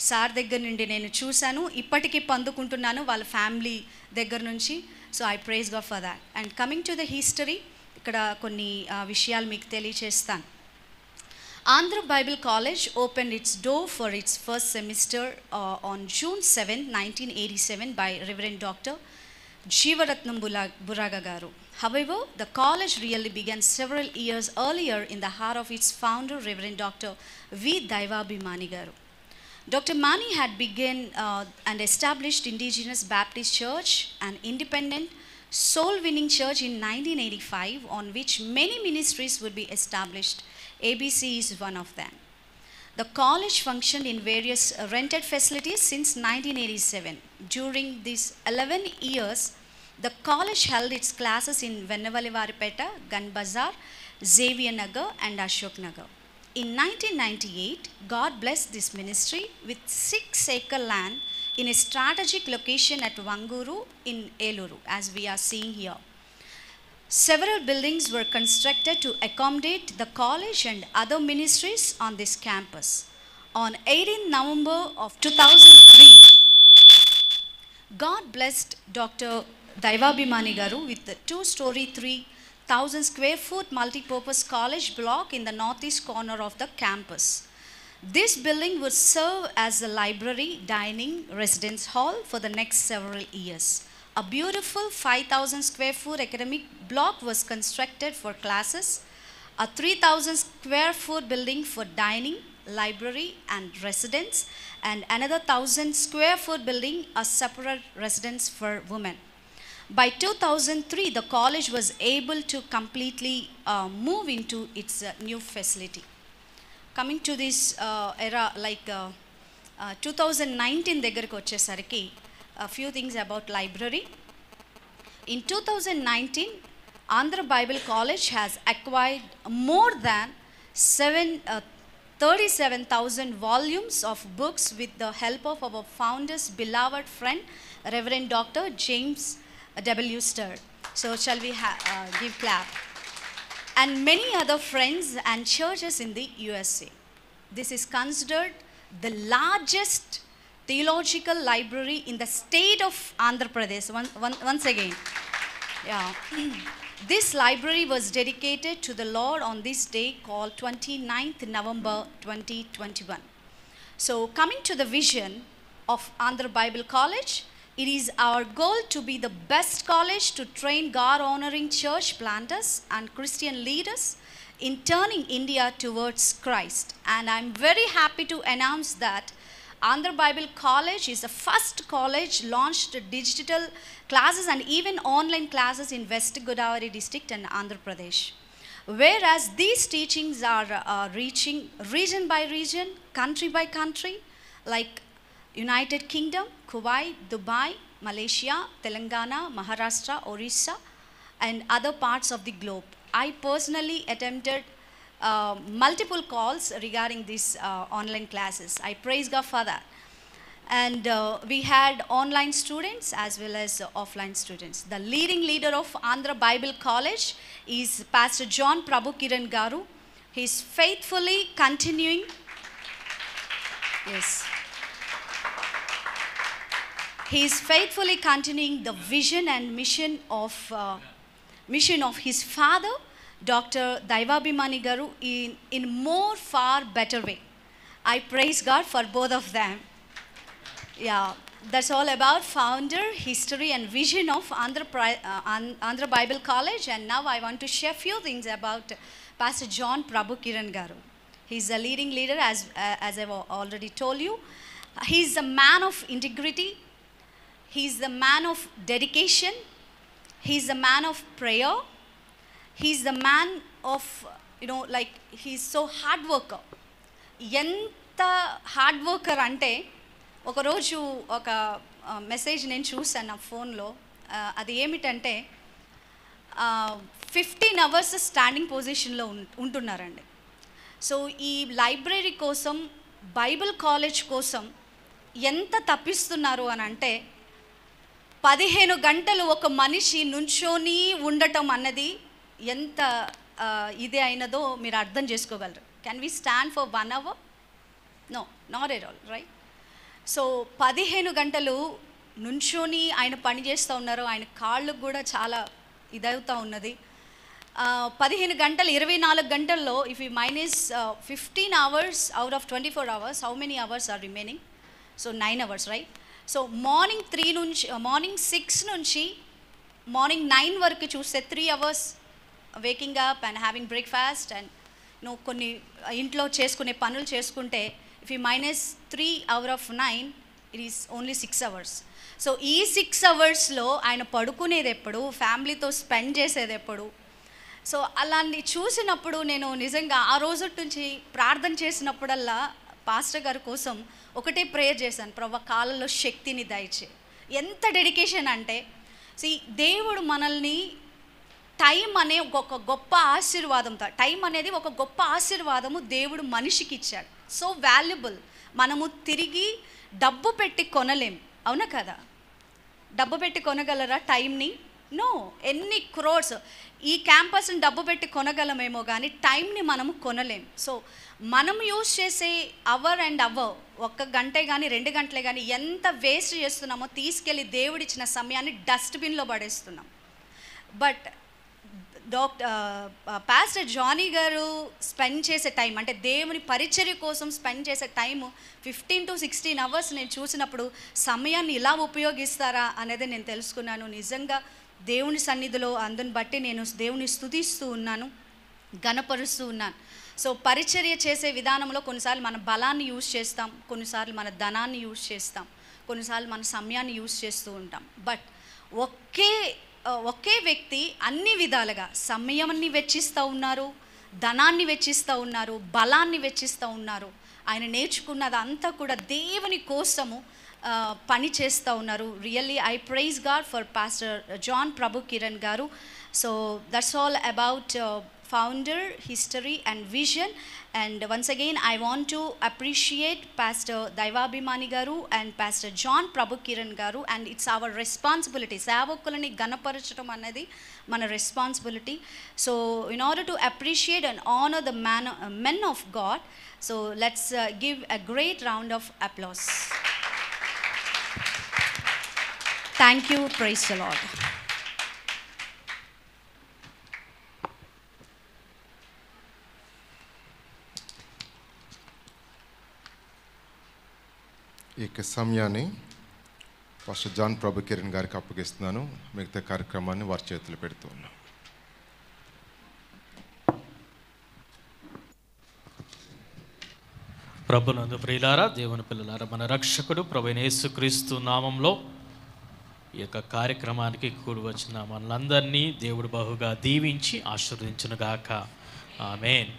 సార్ దగ్గర నుండి నేను చూశాను ఇప్పటికీ పొందుకుంటున్నాను వాళ్ళ ఫ్యామిలీ దగ్గర నుంచి. So I praise God for that. And coming to the history ఇక్కడ కొన్ని విషయాలు మీకు తెలియచేస్తాను. Andhra Bible College opened its door for its first semester on June 7, 1987 by Reverend Dr. Jeevaratnam Buraga Garu. However, the college really began several years earlier in the heart of its founder, Reverend Dr. V. Daivabhimani Garu. Dr. Mani had begun and established Indigenous Baptist Church, an independent, soul-winning church in 1985 on which many ministries would be established. ABC is one of them. The college functioned in various rented facilities since 1987. During these 11 years, the college held its classes in Vennavallivaripeta, Gun Bazar, Xavier Nagar and Ashok Nagar. In 1998, God blessed this ministry with 6-acre land in a strategic location at Vanguru in Eluru, as we are seeing here. Several buildings were constructed to accommodate the college and other ministries on this campus. On 18 November of 2003, God blessed Dr. Daivabhimani Garu with the 2-story, 3,000 square foot multi-purpose college block in the northeast corner of the campus. This building would serve as a library, dining, residence hall for the next several years. A beautiful 5,000 square foot academic block was constructed for classes, a 3,000 square foot building for dining, library and residence, and another 1,000 square foot building, a separate residence for women. By 2003, the college was able to completely move into its new facility. Coming to this era, like 2019 దగ్గరకు వచ్చేసరికి a few things about library. In 2019, Andhra Bible College has acquired more than 37,000 volumes of books with the help of our founder's beloved friend, Reverend Dr. James W. Sturd. So shall we give clap? And many other friends and churches in the USA. This is considered the largest theological library in the state of Andhra Pradesh. Once again. Yeah. This library was dedicated to the Lord on this day called 29th November 2021. So coming to the vision of Andhra Bible College, it is our goal to be the best college to train God-honoring church planters and Christian leaders in turning India towards Christ. And I'm very happy to announce that Andhra Bible College is the first college launched digital classes and even online classes in West Godavari district and Andhra Pradesh. Whereas these teachings are reaching region by region, country by country, like United Kingdom, Kuwait, Dubai, Malaysia, Telangana, Maharashtra, Orissa, and other parts of the globe. I personally attempted multiple calls regarding these online classes. I praise God for that. And we had online students as well as offline students. The leading leader of Andhra Bible College is Pastor John Prabhu Kiran Garu. He is faithfully continuing. Yes. He is faithfully continuing the vision and mission of his father, Dr. Daivabhimani Garu, in more far better way. I praise God for both of them. Yeah, that's all about founder, history and vision of Andhra Bible College. And now I want to share few things about Pastor John Prabhu Kiran Garu. He's a leading leader as I've already told you. He's a man of integrity. He's the man of dedication. He's the man of prayer. He's the man of, like, he's so hard worker. ఎంత hard worker అంటే ఒకరోజు ఒక message నేను చూసాను నా ఫోన్లో. అది ఏమిటంటే 15 అవర్స్ స్టాండింగ్ పొజిషన్లో ఉంటున్నారండి. సో ఈ లైబ్రరీ కోసం, బైబిల్ కాలేజ్ కోసం ఎంత తప్పిస్తున్నారు అని అంటే 15 గంటలు ఒక మనిషి నుంచొని ఉండటం అన్నది ఎంత ఇది అయినదో మీరు అర్థం చేసుకోగలరు. Can we stand for 1 hour? No, not at all, right? So 15 గంటలు నుంచొని ఆయన పని చేస్తూ ఉన్నారు. ఆయన కాళ్ళకు కూడా చాలా ఇదవుతూ ఉన్నది. 15 గంటలు, 24 గంటల్లో if you minus 15 hours out of 24 hours, how many hours are remaining? So 9 hours, right? So morning 6 నుంచి మార్నింగ్ 9 వరకు చూస్తే 3 hours waking up and having breakfast and కొన్ని ఇంట్లో చేసుకునే పనులు చేసుకుంటే if you minus 3 hours of 9, it is only 6 hours. So ఈ 6 hoursలో ఆయన పడుకునేది ఎప్పుడు, ఫ్యామిలీతో స్పెండ్ చేసేది ఎప్పుడు? సో అలాంటి చూసినప్పుడు నేను నిజంగా ఆ రోజు నుంచి ప్రార్థన చేసినప్పుడల్లా పాస్టర్ గారి కోసం ఒకటే ప్రేయర్ చేశాను, ప్రభు కాళ్ళలో శక్తిని దయచే. ఎంత డెడికేషన్ అంటే, దేవుడు మనల్ని టైం అనే ఒక గొప్ప ఆశీర్వాదంతో, టైం అనేది ఒక గొప్ప ఆశీర్వాదము దేవుడు మనిషికి ఇచ్చాడు. So valuable. మనము తిరిగి డబ్బు పెట్టి కొనలేం, అవునా కదా? డబ్బు పెట్టి కొనగలరా టైంని? నో. ఎన్ని క్రోర్స్ ఈ క్యాంపస్ని డబ్బు పెట్టి కొనగలమేమో కానీ టైంని మనము కొనలేం. సో మనం యూజ్ చేసే అవర్ అండ్ అవర్, 1 గంటే కానీ 2 గంటలే కానీ ఎంత వేస్ట్ చేస్తున్నామో తీసుకెళ్ళి దేవుడిచ్చిన సమయాన్ని డస్ట్బిన్లో పడేస్తున్నాం. బట్ పాస్టర్ జానీ గారు స్పెండ్ చేసే టైం, అంటే దేవుని పరిచర్య కోసం స్పెండ్ చేసే టైము 15 to 16 hours నేను చూసినప్పుడు సమయాన్ని ఇలా ఉపయోగిస్తారా అనేది నేను తెలుసుకున్నాను. నిజంగా దేవుని సన్నిధిలో అందుని బట్టి నేను దేవుని స్తుతిస్తూ ఉన్నాను, ఘనపరుస్తూ ఉన్నాను. సో పరిచర్య చేసే విధానంలో కొన్నిసార్లు మన బలాన్ని యూజ్ చేస్తాం, కొన్నిసార్లు మన ధనాన్ని యూజ్ చేస్తాం, కొన్నిసార్లు మన సమయాన్ని యూజ్ చేస్తూ ఉంటాం. బట్ ఒకే వ్యక్తి అన్ని విధాలుగా సమయాన్ని వెచ్చిస్తూ ఉన్నారు, ధనాన్ని వెచ్చిస్తూ ఉన్నారు, బలాన్ని వెచ్చిస్తూ ఉన్నారు. ఆయన నేర్చుకున్నదంతా కూడా దేవుని కోసము పని చేస్తూ ఉన్నారు. Really I praise God for pastor John Prabhu Kiran గారు. So that's all about founder, history and vision. And once again I want to appreciate Pastor Daivabhimani garu and Pastor John Prabhu Kiran garu, and it's our responsibility. Savakulani ganaparachatam annadi mana responsibility. So in order to appreciate and honor the men of God, so let's give a great round of applause. Thank you. Praise the Lord. ఈ యొక్క సమయాన్ని pastor John Prabhu Kiran గారికి అప్పగిస్తున్నాను. మిగతా కార్యక్రమాన్ని వారి చేతులు పెడుతూ ఉన్నాం. ప్రభునందు ప్రియులారా, దేవుని పిల్లలారా, మన రక్షకుడు ప్రభువైన యేసుక్రీస్తు నామంలో ఈ యొక్క కార్యక్రమానికి కూడి వచ్చిన మనలందరినీ దేవుడు బహుగా దీవించి ఆశీర్వదించునుగాక. ఆమేన్.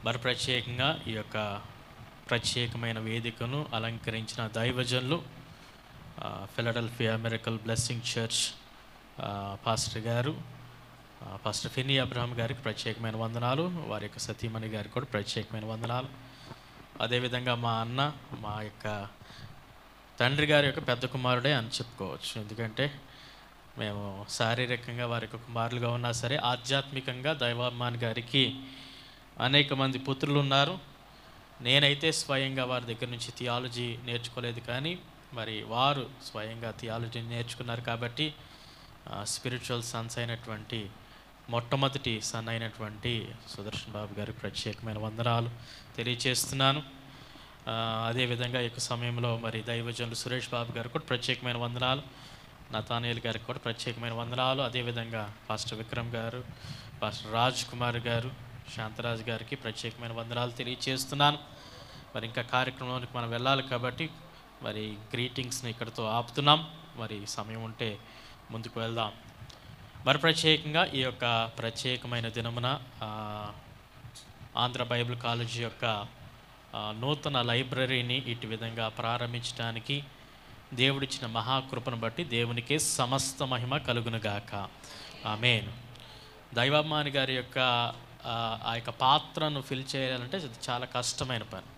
మరి ప్రత్యేకంగా ఈ యొక్క ప్రత్యేకమైన వేదికను అలంకరించిన దైవజనులు Philadelphia miracle blessing church pastor గారు, పాస్టర్ ఫిన్నీ అబ్రహాం గారికి ప్రత్యేకమైన వందనాలు. వారి యొక్క సతీమణి గారికి కూడా ప్రత్యేకమైన వందనాలు. అదేవిధంగా మా అన్న, మా యొక్క తండ్రి గారి యొక్క పెద్ద కుమారుడే అని చెప్పుకోవచ్చు. ఎందుకంటే మేము శారీరకంగా వారి యొక్క కుమారులుగా ఉన్నా సరే, ఆధ్యాత్మికంగా దైవాభిమాని గారికి అనేక మంది పుత్రులు ఉన్నారు. నేనైతే స్వయంగా వారి దగ్గర నుంచి థియాలజీ నేర్చుకోలేదు, కానీ మరి వారు స్వయంగా థియాలజీ నేర్చుకున్నారు. కాబట్టి స్పిరిచువల్ సన్స్ అయినటువంటి మొట్టమొదటి సన్ అయినటువంటి సుదర్శన్ బాబు గారికి ప్రత్యేకమైన వందనాలు తెలియచేస్తున్నాను. అదేవిధంగా ఈ యొక్క సమయంలో మరి దైవజనులు సురేష్ బాబు గారికి కూడా ప్రత్యేకమైన వందనాలు, నతానియల్ గారికి కూడా ప్రత్యేకమైన వందనాలు. అదేవిధంగా పాస్టర్ విక్రమ్ గారు, పాస్టర్ రాజ్ కుమార్ గారు, శాంతరాజ్ గారికి ప్రత్యేకమైన వందనాలు తెలియచేస్తున్నాను. మరి ఇంకా కార్యక్రమానికి మనం వెళ్ళాలి కాబట్టి మరి గ్రీటింగ్స్ని ఇక్కడితో ఆపుతున్నాం. మరి సమయం ఉంటే ముందుకు వెళ్దాం. మరి ప్రత్యేకంగా ఈ యొక్క ప్రత్యేకమైన దినమున ఆంధ్ర బైబిల్ కాలేజీ యొక్క నూతన లైబ్రరీని ఇటు విధంగా ప్రారంభించడానికి దేవుడిచ్చిన మహాకృపను బట్టి దేవునికే సమస్త మహిమ కలుగునుగాక. ఆమేన్. దైవాభిమాని గారి యొక్క ఆ యొక్క పాత్రను ఫిల్ చేయాలంటే అది చాలా కష్టమైన పని.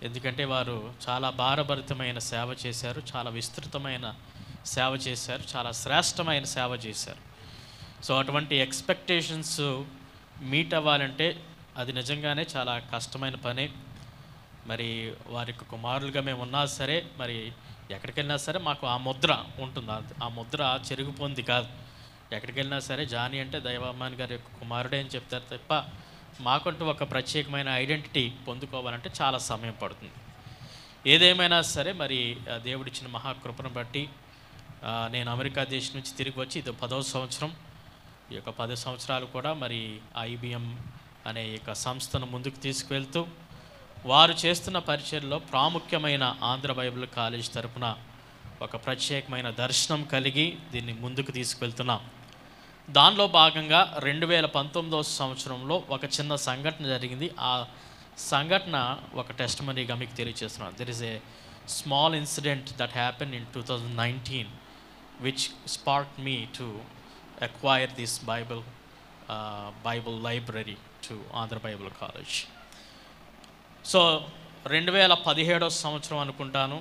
ఎందుకంటే వారు చాలా భారభరితమైన సేవ చేశారు, చాలా విస్తృతమైన సేవ చేశారు, చాలా శ్రేష్టమైన సేవ చేశారు. సో అటువంటి ఎక్స్పెక్టేషన్స్ మీట్ అవ్వాలంటే అది నిజంగానే చాలా కష్టమైన పని. మరి వారి యొక్క కుమారులుగా మేము ఉన్నా సరే, మరి ఎక్కడికి వెళ్ళినా సరే మాకు ఆ ముద్ర ఉంటుంది. ఆ ముద్ర చెరిగిపోయింది కాదు. ఎక్కడికి వెళ్ళినా సరే జానీ అంటే దైవాభిమాని గారి యొక్క కుమారుడే అని చెప్తారు తప్ప మాకంటూ ఒక ప్రత్యేకమైన ఐడెంటిటీ పొందుకోవాలంటే చాలా సమయం పడుతుంది. ఏదేమైనా సరే మరి దేవుడిచ్చిన మహాకృపను బట్టి నేను అమెరికా దేశం నుంచి తిరిగి వచ్చి ఇది 10వ సంవత్సరం. ఈ యొక్క 10 సంవత్సరాలు కూడా మరి IBM అనే యొక్క సంస్థను ముందుకు తీసుకువెళ్తూ వారు చేస్తున్న పరిచర్లో ప్రాముఖ్యమైన ఆంధ్ర బైబిల్ కాలేజ్ తరపున ఒక ప్రత్యేకమైన దర్శనం కలిగి దీన్ని ముందుకు తీసుకువెళ్తున్నాం. దానిలో భాగంగా 2019వ సంవత్సరంలో ఒక చిన్న సంఘటన జరిగింది. ఆ సంఘటన ఒక టెస్టిమనీగా మీకు తెలియజేస్తున్నాను. There is a small incident that happen in 2019 which sparked me to acquire this Bible library to Andhra Bible College. So 2017వ సంవత్సరం అనుకుంటాను,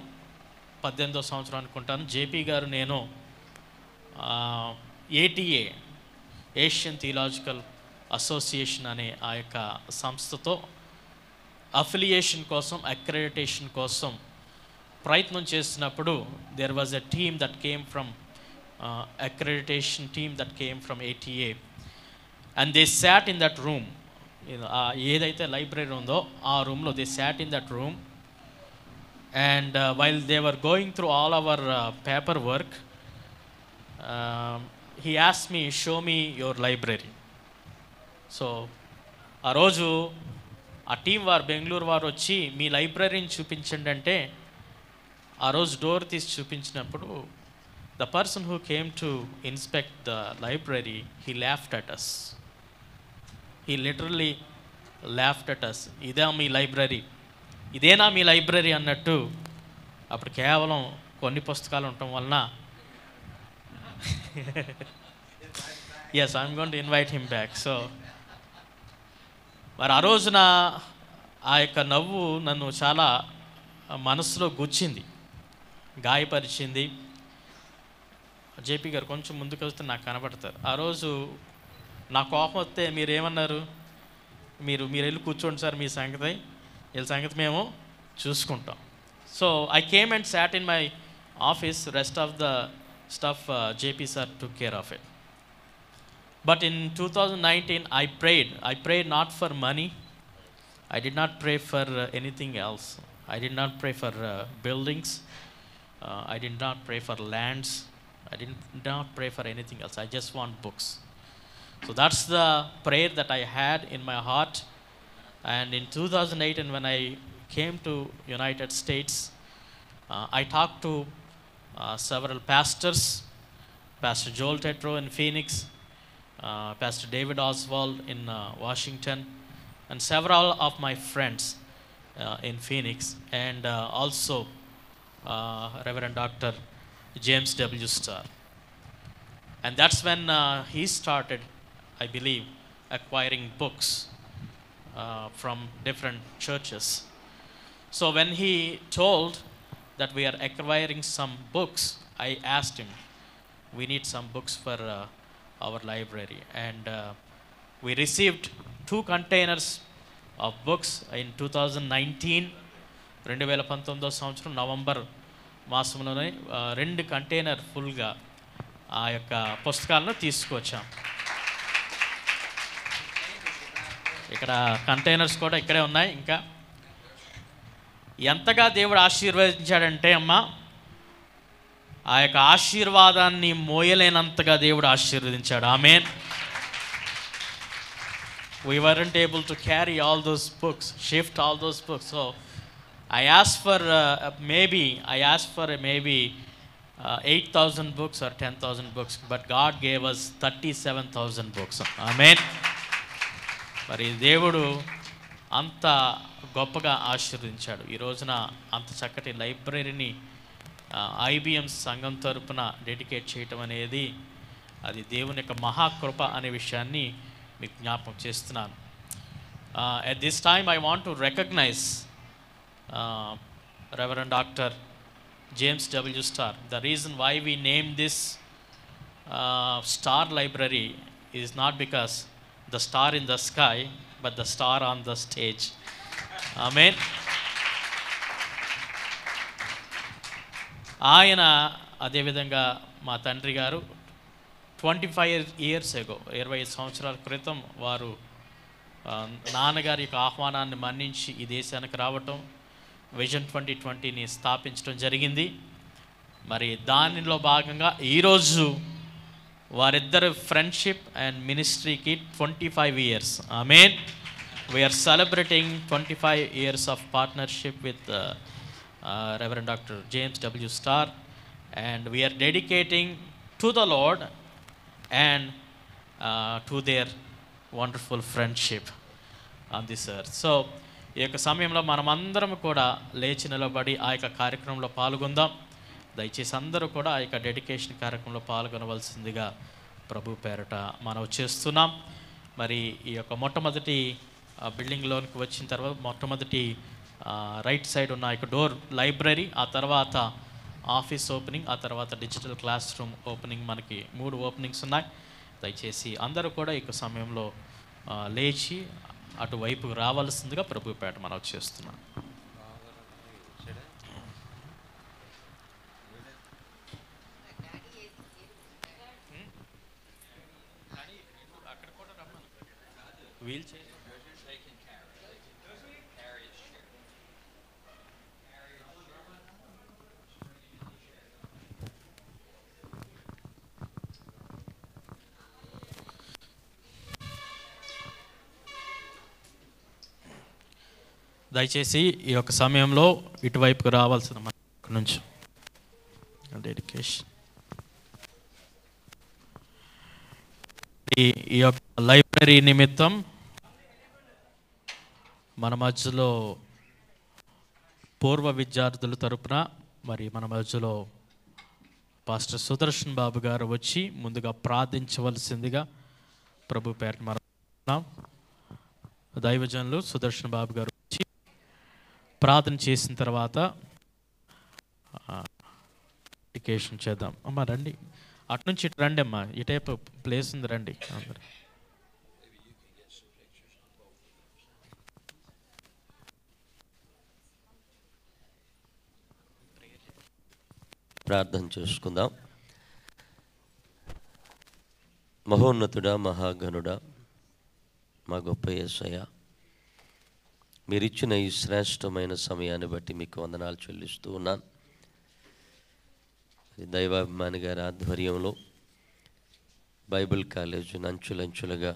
18వ సంవత్సరం అనుకుంటాను, జేపీ గారు నేను ATA ఏషియన్ థియలాజికల్ అసోసియేషన్ అనే ఆ యొక్క సంస్థతో అఫిలియేషన్ కోసం, అక్రెడిటేషన్ కోసం ప్రయత్నం చేసినప్పుడు there was a team that came from accreditation team that came from ATA, and they sat in that room. ఏదైతే లైబ్రరీ ఉందో ఆ రూమ్లో they sat in that room, and while they were going through all our paperwork, he asked me, show me your library. So ఆ రోజు ఆ team వారు బెంగళూరు వారు వచ్చి మీ లైబ్రరీని చూపించండి అంటే ఆ రోజు డోర్ తీసి చూపించినప్పుడు the person who came to inspect the library, he laughed at us. He literally laughed at us. ఇదే మీ లైబ్రరీ, ఇదేనా మీ లైబ్రరీ అన్నట్టు అప్పుడు కేవలం కొన్ని పుస్తకాలు ఉండటం వలన yes I'm going to invite him back. So మరి ఆ రోజున ఆ యొక్క నవ్వు నన్ను చాలా మనసులో గుచ్చింది, గాయపరిచింది. జేపీ గారు కొంచెం ముందుకు వస్తే నాకు కనబడతారు. ఆ రోజు నా కోపం వస్తే మీరేమన్నారు, మీరు వెళ్ళి కూర్చోండి సార్, మీ సంగతి వీళ్ళ సంగతి మేము చూసుకుంటాం. So I came and sat in my office. Rest of the stuff JP sir took care of it. But in 2019, I prayed not for money. I did not pray for anything else. I did not pray for buildings. I did not pray for lands. I did not pray for anything else. I just want books. So that's the prayer that I had in my heart. And in 2008, and when I came to United States, I talked to several pastors, Pastor Joel Tetro in Phoenix, Pastor David Oswald in Washington, and several of my friends in Phoenix, and also Reverend Dr. James W. Starr. And that's when he started, I believe, acquiring books from different churches. So when he told that we are acquiring some books, I asked him, we need some books for our library, and we received 2 containers of books in 2019. 2019 సంవత్సరం November మాసంలోనే 2 container ఫుల్గా ఆ యొక్క పుస్తకాలను తీసుకొచ్చాం. ఇక్కడ containers కూడా ఇక్కడే ఉన్నాయి. ఇంకా ఎంతగా దేవుడు ఆశీర్వదించాడంటే అమ్మా, ఆ యొక్క ఆశీర్వాదాన్ని మోయలేనంతగా దేవుడు ఆశీర్వదించాడు. ఆమేన్. We weren't able to carry all those books, shift all those books. So I asked for maybe 8,000 books or 10,000 books, but God gave us 37,000 books. Amen. మరి దేవుడు అంత గొప్పగా ఆశీర్వదించాడు. ఈ రోజున అంత చక్కటి లైబ్రరీని IBM సంఘం తరపున డెడికేట్ చేయటం అనేది అది దేవుని యొక్క మహాకృప అనే విషయాన్ని మీకు జ్ఞాపకం చేస్తున్నాను. At this time I want to recognize Reverend Dr. James W. Starr. The reason why we named this Star Library is not because the star in the sky, but the star on the stage. Amen. ఆయన అదేవిధంగా మా తండ్రి గారు 25 years ago, 25 సంవత్సరాల క్రితం వారు నాన్నగారి యొక్క ఆహ్వానాన్ని మన్నించి ఈ దేశానికి రావటం, విజన్ 2020ని స్థాపించడం జరిగింది. మరి దానిలో భాగంగా ఈరోజు వారిద్దరు ఫ్రెండ్షిప్ అండ్ మినిస్ట్రీకి 25 years. Amen. We're celebrating 25 years of partnership with Reverend Dr. James W. Starr, and we are dedicating to the Lord and to their wonderful friendship on this earth. So ఈ యొక్క సమయంలో మనమందరం కూడా లేచి నిలబడి ఆ యొక్క కార్యక్రమంలో పాల్గొందాం. దయచేసి అందరూ కూడా ఆ యొక్క డెడికేషన్ కార్యక్రమంలో పాల్గొనవలసిందిగా ప్రభు పేరట మనం చేస్తున్నాం. మరి ఈ యొక్క మొట్టమొదటి బిల్డింగ్లోనికి వచ్చిన తర్వాత మొట్టమొదటి రైట్ సైడ్ ఉన్న యొక్క డోర్ లైబ్రరీ, ఆ తర్వాత ఆఫీస్ ఓపెనింగ్, ఆ తర్వాత డిజిటల్ క్లాస్ రూమ్ ఓపెనింగ్, మనకి 3 ఓపెనింగ్స్ ఉన్నాయి. దయచేసి అందరూ కూడా ఈ సమయంలో లేచి అటువైపుకు రావాల్సిందిగా ప్రభు పేట మనం చేస్తున్నాం. వీల్ చైర్ దయచేసి ఈ యొక్క సమయంలో ఇటువైపుకు రావాల్సిన మన నుంచి డెడికేషన్ ఈ యొక్క లైబ్రరీ నిమిత్తం మన మధ్యలో పూర్వ విద్యార్థుల తరపున మరి మన మధ్యలో పాస్టర్ సుదర్శన్ బాబు గారు వచ్చి ముందుగా ప్రార్థించవలసిందిగా ప్రభు పేరు మనం దైవజనులు సుదర్శన్ బాబు గారు వచ్చి ప్రార్థన చేసిన తర్వాత ఎడ్యుకేషన్ చేద్దాం. అమ్మ రండి, అటు నుంచి ఇటు రండి అమ్మా, ఈ టైప్ ప్లేస్ ఉంది, రండి అందరు. ప్రార్థన చేసుకుందాం. మహోన్నతుడా, మహాగణుడా, మా గొప్ప యేసయ్య, మీరిచ్చిన ఈ శ్రేష్టమైన సమయాన్ని బట్టి మీకు వందనాలు చెల్లిస్తూ ఉన్నాను. దైవాభిమాని గారి ఆధ్వర్యంలో బైబిల్ కాలేజీని అంచులంచులుగా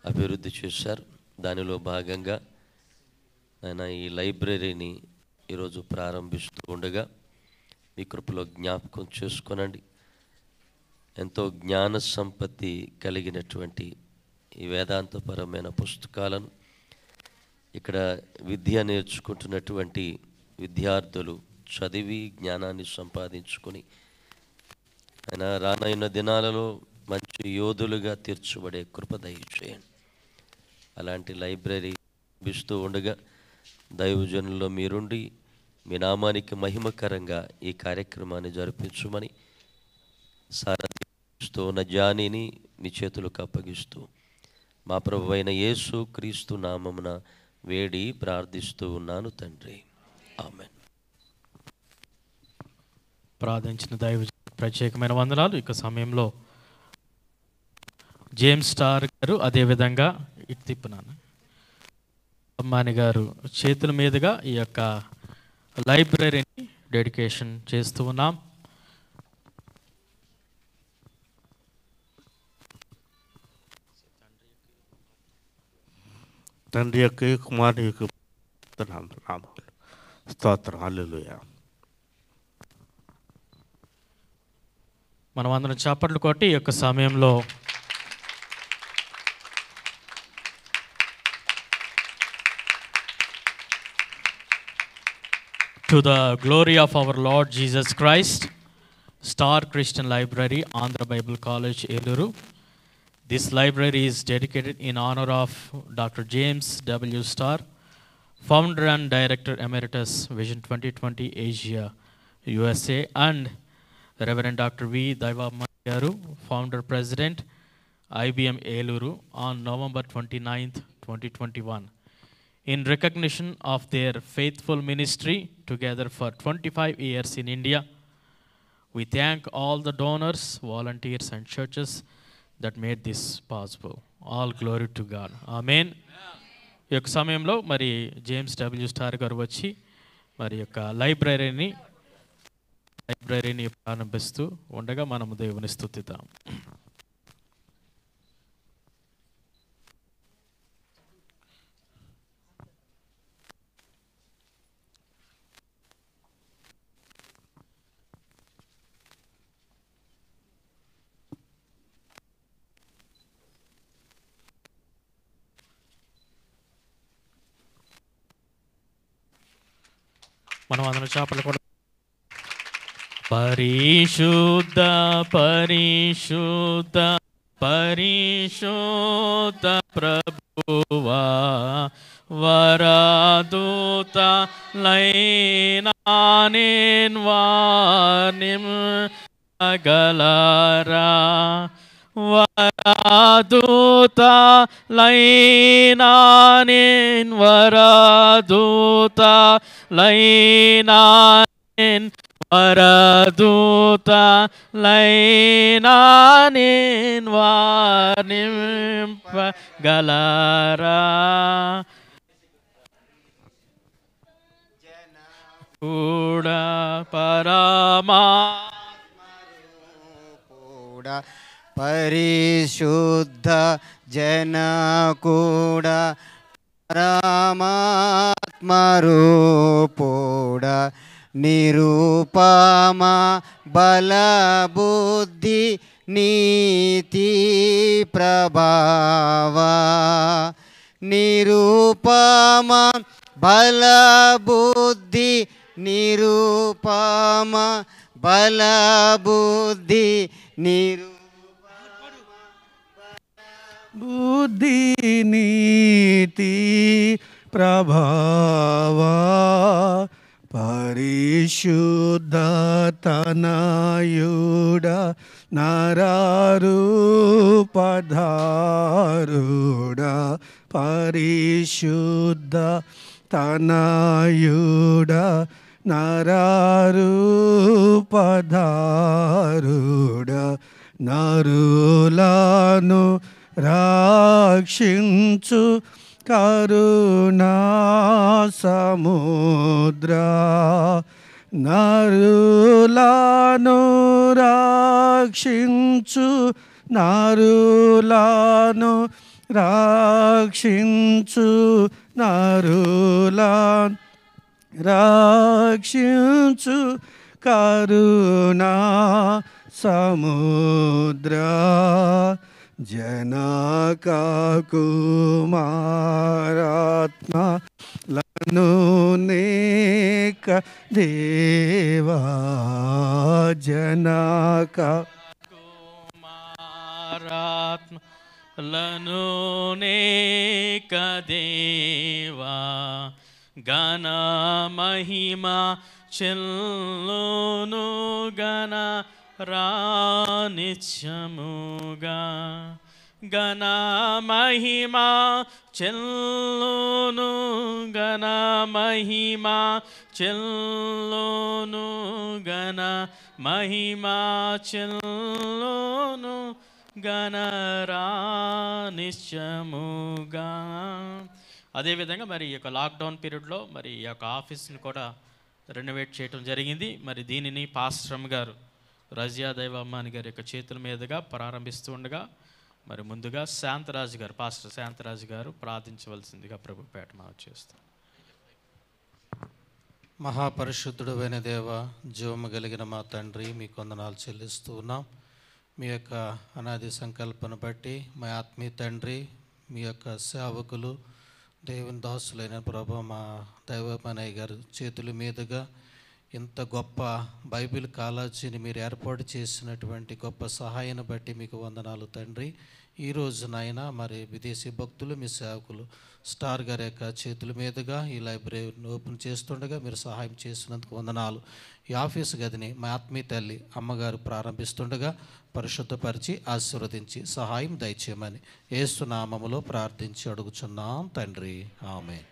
అభివృద్ధి చేశారు. దానిలో భాగంగా ఆయన ఈ లైబ్రరీని ఈరోజు ప్రారంభిస్తూ ఉండగా మీ కృపలో జ్ఞాపకం చేసుకొనండి. ఎంతో జ్ఞాన సంపత్తి కలిగినటువంటి ఈ వేదాంతపరమైన పుస్తకాలను ఇక్కడ విద్య నేర్చుకుంటున్నటువంటి విద్యార్థులు చదివి జ్ఞానాన్ని సంపాదించుకొని ఆయన రానైన దినాలలో మంచి యోధులుగా తీర్చబడే కృప దయచేయండి. అలాంటి లైబ్రరీ ఇస్తూ ఉండగా దైవజనుల్లో మీరుండి మీ నామానికి మహిమకరంగా ఈ కార్యక్రమాన్ని జరిపించుమని సారథిస్తూ ఉన్న జానీని మీ చేతులకు అప్పగిస్తూ మా ప్రభు అయిన యేసు క్రీస్తు నామమున వేడి ప్రార్థిస్తూ ఉన్నాను తండ్రి, ఆమెన్. ప్రార్థించిన దైవ ప్రత్యేకమైన వందనాలు. ఇక సమయంలో జేమ్స్ స్టార్ గారు, అదేవిధంగా ఇటు తిప్పునాను అమ్మాని గారు చేతుల మీదుగా ఈ యొక్క లైబ్రరీని డెడికేషన్ చేస్తూ ఉన్నాం. తండ్రి యొక్క కుమారుని యొక్క స్తోత్రం, హల్లెలూయా. మనం అందరం చప్పట్లు కొట్టి ఈ యొక్క సమయంలో to the glory of our Lord Jesus Christ, Star Christian Library, Andhra Bible College, Eluru. This library is dedicated in honor of Dr. James W. Starr, founder and director emeritus, Vision 2020 Asia, USA, and Reverend Dr. V. Daivamagaru, founder president, IBM Eluru, on November 29th, 2021. In recognition of their faithful ministry together for 25 years in India, we thank all the donors, volunteers, and churches that made this possible. All glory to God. Amen. ఈ యొక్క సమయంలో మరి James W Star గారు వచ్చి మరి యొక్క లైబ్రరీని ప్రారంభిస్తూ ఉండగా మనము దేవుని స్తుతిద్దాం. మనం అందరం చేపలు కూడా పరిశుద్ధ పరిశుద్ధ పరిశుద్ధ ప్రభువా వరదూత లైనానేన్ వానిం అగలరా వరదూత లైనానేన్ వరదూత లైనానేన్ వరదూత లైనానేన్ వానింపగలరా కూడా పరమా కూడా పరిశుద్ధ జన కూడా పరమాత్మరూపుడా నిరూపమా బలబుద్ధి నీతి ప్రభావా నిరూపమా బలబుద్ధి నిరూపమ బలబుద్ధి బుద్ధి నీతి ప్రభావ పరిశుద్ధతనయుడ నరరూపధారుడ పరిశుద్ధ తనయుడ నరరూపధారుడ నరులను రక్షించు కరుణా సముద్ర నరులను రక్షించు నరులను రక్షించు రక్షించు కరుణా సముద్ర జనక కుమారాత్మ లను నేక దేవా జనక కుమారాత్మ లను నేక దేవా గణ మహిమ చెల్లును గణ రానిత్యముగా గణ మహిమ చెల్లును గణ మహిమ చెల్లును గణ మహిమ చెల్లును గణ రానిత్యముగా. అదేవిధంగా మరి ఈ యొక్క లాక్డౌన్ పీరియడ్లో మరి ఈ యొక్క ఆఫీస్ని కూడా రెనోవేట్ చేయడం జరిగింది. మరి దీనిని పాస్టర్ గారు రజియా దైవమ్మాని గారి యొక్క చేతుల మీదుగా ప్రారంభిస్తూ ఉండగా మరి ముందుగా శాంతరాజు గారు పాస్టర్ శాంతరాజు గారు ప్రార్థించవలసిందిగా ప్రభు పేట మనం చేస్తాం. మహాపరిశుద్ధుడైన దేవ, జీవము కలిగిన మా తండ్రి, మీకు వందనాలు చెల్లిస్తూ ఉన్నాం. మీ యొక్క అనాది సంకల్పన బట్టి మా ఆత్మీయ తండ్రి, మీ యొక్క సేవకులు దేవుని దాసులైన ప్రభు మా దైవమనయ్య గారు చేతుల మీదుగా ఇంత గొప్ప బైబిల్ కాలేజీని మీరు ఏర్పాటు చేసినటువంటి గొప్ప సహాయాన్ని బట్టి మీకు వందనాలు తండ్రి. ఈరోజు నాయన మరి విదేశీ భక్తులు మీ సేవకులు స్టార్ గారి యొక్క చేతుల మీదుగా ఈ లైబ్రరీని ఓపెన్ చేస్తుండగా మీరు సహాయం చేసినందుకు వందనాలు. ఈ ఆఫీసు గదిని మా ఆత్మీయ తల్లి అమ్మగారు ప్రారంభిస్తుండగా పరిశుద్ధపరిచి ఆశీర్వదించి సహాయం దయచేయమని యేసు నామములో ప్రార్థించి అడుగుచున్నాం తండ్రి, ఆమేన్.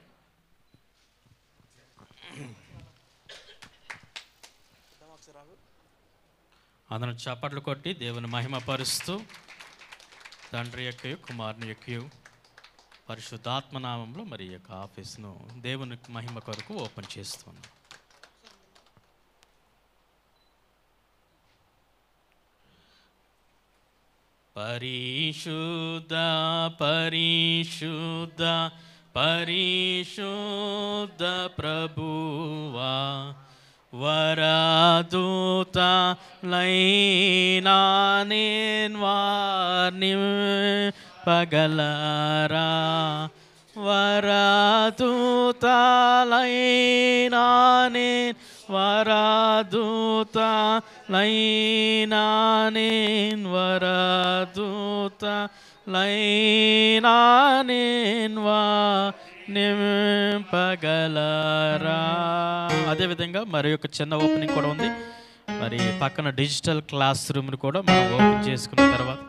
అందరం చప్పట్లు కొట్టి దేవుని మహిమపరుస్తూ తండ్రి యొక్క కుమారుని యొక్క పరిశుద్ధాత్మనామంలో మరి ఈ యొక్క ఆఫీస్ను దేవుని మహిమ కొరకు ఓపెన్ చేస్తున్నాం. పరిశుద్ధ పరిశుద్ధ పరిశుద్ధ ప్రభువా వరదూత లైనా నేను వారిని పగలరా వరదూత లైనా నేను వరదూత లైనా నేను వరదూత లైనా నేను నింపగలరా. అదేవిధంగా మరి ఒక చిన్న ఓపెనింగ్ కూడా ఉంది. మరి పక్కన డిజిటల్ క్లాస్ రూమ్ని కూడా మనం ఓపెన్ చేసుకున్న తర్వాత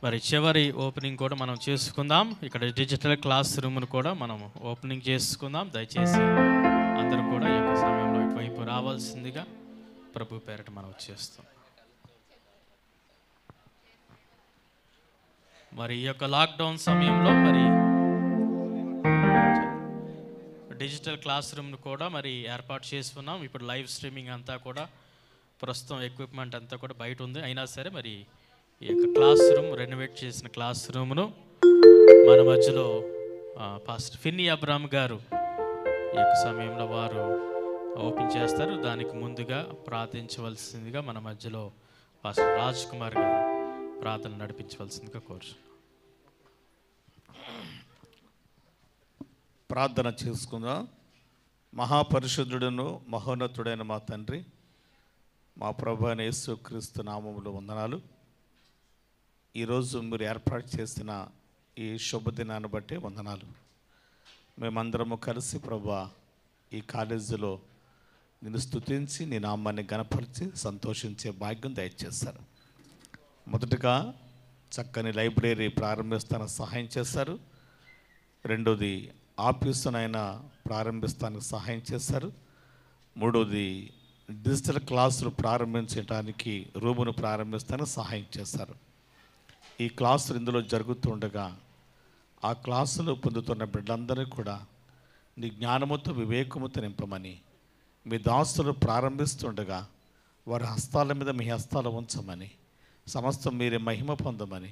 మరి చివరి ఓపెనింగ్ కూడా మనం చేసుకుందాం. ఇక్కడ డిజిటల్ క్లాస్ రూమ్ను కూడా మనం ఓపెనింగ్ చేసుకుందాం. దయచేసి అందరూ కూడా ఈ యొక్క సమయంలో ఇటువైపు రావాల్సిందిగా ప్రభు పేరిట మనం చేస్తాం. మరి ఈ యొక్క లాక్డౌన్ సమయంలో మరి డిజిటల్ క్లాస్ రూమ్ను కూడా మరి ఏర్పాటు చేసుకున్నాం. ఇప్పుడు లైవ్ స్ట్రీమింగ్ అంతా కూడా ప్రస్తుతం ఎక్విప్మెంట్ అంతా కూడా బయట ఉంది. అయినా సరే మరి ఈ యొక్క క్లాస్ రూమ్ రెనోవేట్ చేసిన క్లాస్ రూమ్ను మన మధ్యలో పాస్టర్ ఫిన్నీ అబ్రామ్ గారు ఈ యొక్క సమయంలో వారు ఓపెన్ చేస్తారు. దానికి ముందుగా ప్రార్థించవలసిందిగా మన మధ్యలో పాస్టర్ రాజ్ కుమార్ గారు ప్రార్థన నడిపించవలసిందిగా కోరుచున్నాను. ప్రార్థన చేసుకుందాం. మహాపరిశుద్ధుడును మహోన్నతుడైన మా తండ్రి, మా ప్రభు అయిన యేసుక్రీస్తు నామములో వందనాలు. ఈరోజు మీరు ఏర్పాటు చేసిన ఈ శుభదినాన్ని బట్టి వందనాలు. మేమందరము కలిసి ప్రభువా ఈ కాలేజీలో నిన్ను స్తుతించి నీ నామాన్ని గణపరిచి సంతోషించే భాగ్యం దయచేశారు. మొదటగా చక్కని లైబ్రరీ ప్రారంభిస్తానికి సహాయం చేశారు. రెండోది ఆఫీసునైనా ప్రారంభిస్తానికి సహాయం చేశారు. మూడోది డిజిటల్ క్లాసులు ప్రారంభించడానికి రూమును ప్రారంభిస్తానికి సహాయం చేశారు. ఈ క్లాసులు ఇందులో జరుగుతుండగా ఆ క్లాసులు పొందుతున్న బిడ్డలందరూ కూడా నీ జ్ఞానముతో వివేకముతో నింపమని, మీ దాసులు ప్రారంభిస్తుండగా వారి హస్తాల మీద మీ హస్తాలు ఉంచమని, సమస్తం మీరే మహిమ పొందమని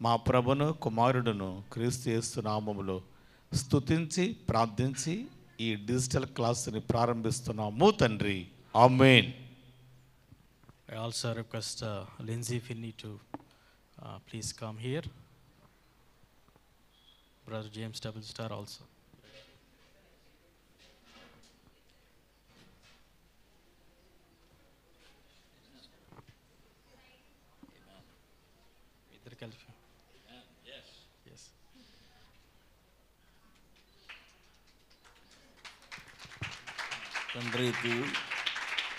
మా ప్రభును కుమారుడును క్రీస్తు యేసు నామములో స్తుతించి ప్రార్థించి ఈ డిజిటల్ క్లాసుని ప్రారంభిస్తున్నాము తండ్రి. ఆమేన్. I also request Lindsay Finney to please come here. Brother James W. Star also. ఇద్దరు కలిపి. Yes. తండ్రికి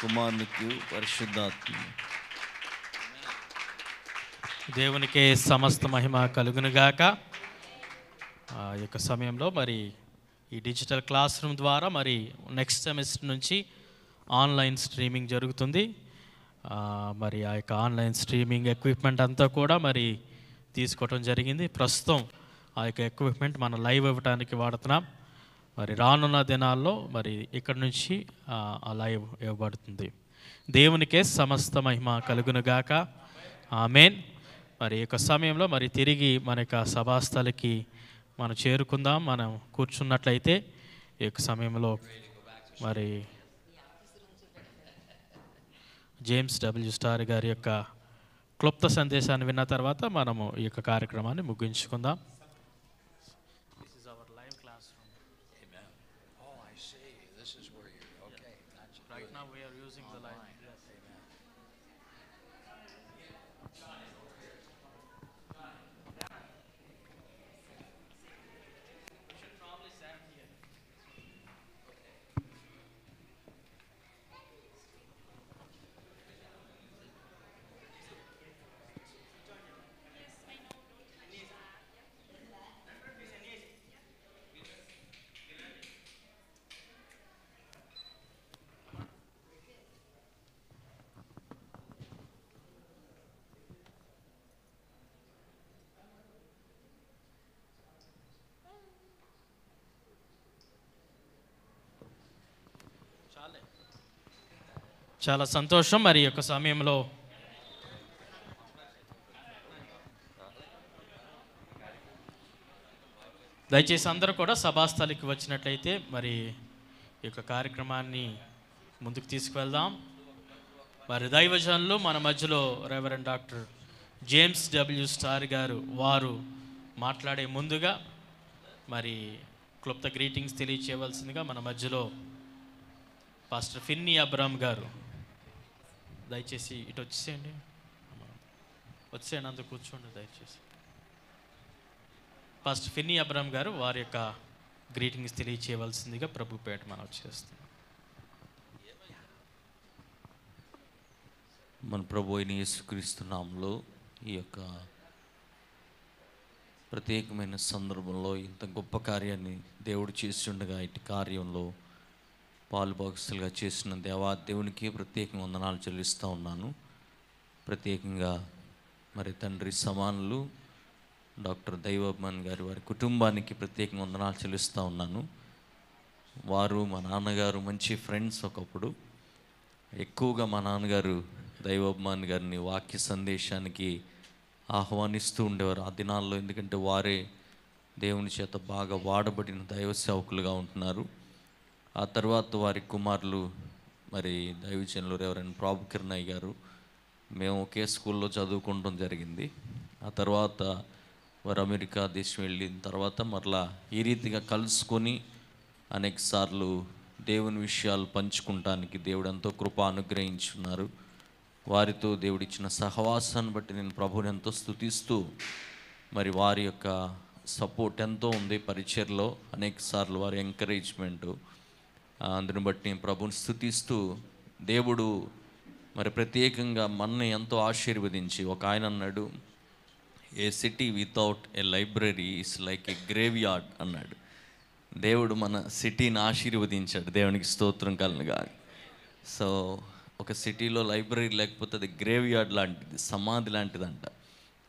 కుమారునికి పరిశుద్ధాత్మ దేవునికే సమస్త మహిమ కలుగునుగాక. ఈ యొక్క సమయంలో మరి ఈ డిజిటల్ క్లాస్ రూమ్ ద్వారా మరి నెక్స్ట్ సెమిస్టర్ నుంచి ఆన్లైన్ స్ట్రీమింగ్ జరుగుతుంది. మరి ఆ యొక్క ఆన్లైన్ స్ట్రీమింగ్ ఎక్విప్మెంట్ అంతా కూడా మరి తీసుకోవటం జరిగింది. ప్రస్తుతం ఆ యొక్క ఎక్విప్మెంట్ మనం లైవ్ ఇవ్వడానికి వాడుతున్నాం. మరి రానున్న దినాల్లో మరి ఇక్కడ నుంచి ఆ లైవ్ ఇవ్వబడుతుంది. దేవునికే సమస్త మహిమ కలుగునుగాక. ఆమేన్. మరి ఈ యొక్క సమయంలో మరి తిరిగి మన యొక్క సభాస్థలికి మనం చేరుకుందాం. మనం కూర్చున్నట్లయితే ఈ యొక్క సమయంలో మరి జేమ్స్ డబ్ల్యూ స్టార్ గారి యొక్క క్లుప్త సందేశాన్ని విన్న తర్వాత మనము ఈ యొక్క కార్యక్రమాన్ని ముగించుకుందాం. చాలా సంతోషం. మరి యొక్క సమయంలో దయచేసి అందరూ కూడా సభాస్థలికి వచ్చినట్లయితే మరి ఈ యొక్క కార్యక్రమాన్ని ముందుకు తీసుకువెళ్దాం. మరి దైవజనులు మన మధ్యలో reverend doctor James W Star గారు వారు మాట్లాడే ముందుగా మరి క్లుప్త గ్రీటింగ్స్ తెలియచేయవలసిందిగా మన మధ్యలో పాస్టర్ ఫిన్నీ అబ్రామ్ గారు దయచేసి ఇటు వచ్చేయండి, వచ్చేయండి, అందరూ కూర్చోండి దయచేసి. పాస్టర్ ఫిన్నీ అబ్రామ్ గారు వారి యొక్క గ్రీటింగ్స్ తెలియచేయవలసిందిగా ప్రభు పేట మనం చేస్తున్నాం. మన ప్రభు అయిన యేసుక్రీస్తు నామములో ఈ యొక్క ప్రత్యేకమైన సందర్భంలో ఇంత గొప్ప కార్యాన్ని దేవుడు చేసి ఉండగా ఇటు కార్యంలో పాలుభాగస్తులుగా చేసిన దేవునికి ప్రత్యేకంగా వందనాలు చెల్లిస్తూ ఉన్నాను. ప్రత్యేకంగా మరి తండ్రి సమానులు డాక్టర్ దైవబ్మన్ గారు వారి కుటుంబానికి ప్రత్యేకంగా వందనాలు చెల్లిస్తూ ఉన్నాను. వారు మా నాన్నగారు మంచి ఫ్రెండ్స్. ఒకప్పుడు ఎక్కువగా మా నాన్నగారు దైవబ్మన్ గారిని వాక్య సందేశానికి ఆహ్వానిస్తూ ఉండేవారు ఆ దినాల్లో. ఎందుకంటే వారే దేవుని చేత బాగా వాడబడిన దైవ సేవకులుగా ఉంటున్నారు. ఆ తర్వాత వారి కుమారులు మరి దైవజనులు రెవరెండ్ ప్రభు కిరణయ్య గారు, మేము ఒకే స్కూల్లో చదువుకోవడం జరిగింది. ఆ తర్వాత వారు అమెరికా దేశం వెళ్ళిన తర్వాత మరలా ఈ రీతిగా కలుసుకొని అనేక సార్లు దేవుని విషయాలు పంచుకుంటానికి దేవుడు ఎంతో కృప అనుగ్రహించున్నారు. వారితో దేవుడిచ్చిన సహవాసాన్ని బట్టి నేను ప్రభువుని ఎంతో స్తుతిస్తూ, మరి వారి యొక్క సపోర్ట్ ఎంతో ఉంది పరిచర్లో, అనేక సార్లు వారి ఎంకరేజ్మెంటు, అందుని బట్టి నేను ప్రభుని స్తుతిస్తూ, దేవుడు మరి ప్రత్యేకంగా మనని ఎంతో ఆశీర్వదించి, ఒక ఆయన అన్నాడు, a city without a library is like a graveyard అన్నాడు. దేవుడు మన సిటీని ఆశీర్వదించాడు, దేవునికి స్తోత్రం కలుగునుగా. సో ఒక సిటీలో లైబ్రరీ లేకపోతే అది గ్రేవ్ యార్డ్ లాంటిది, సమాధి లాంటిదంట.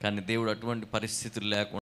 కానీ దేవుడు అటువంటి పరిస్థితులు లేకుండా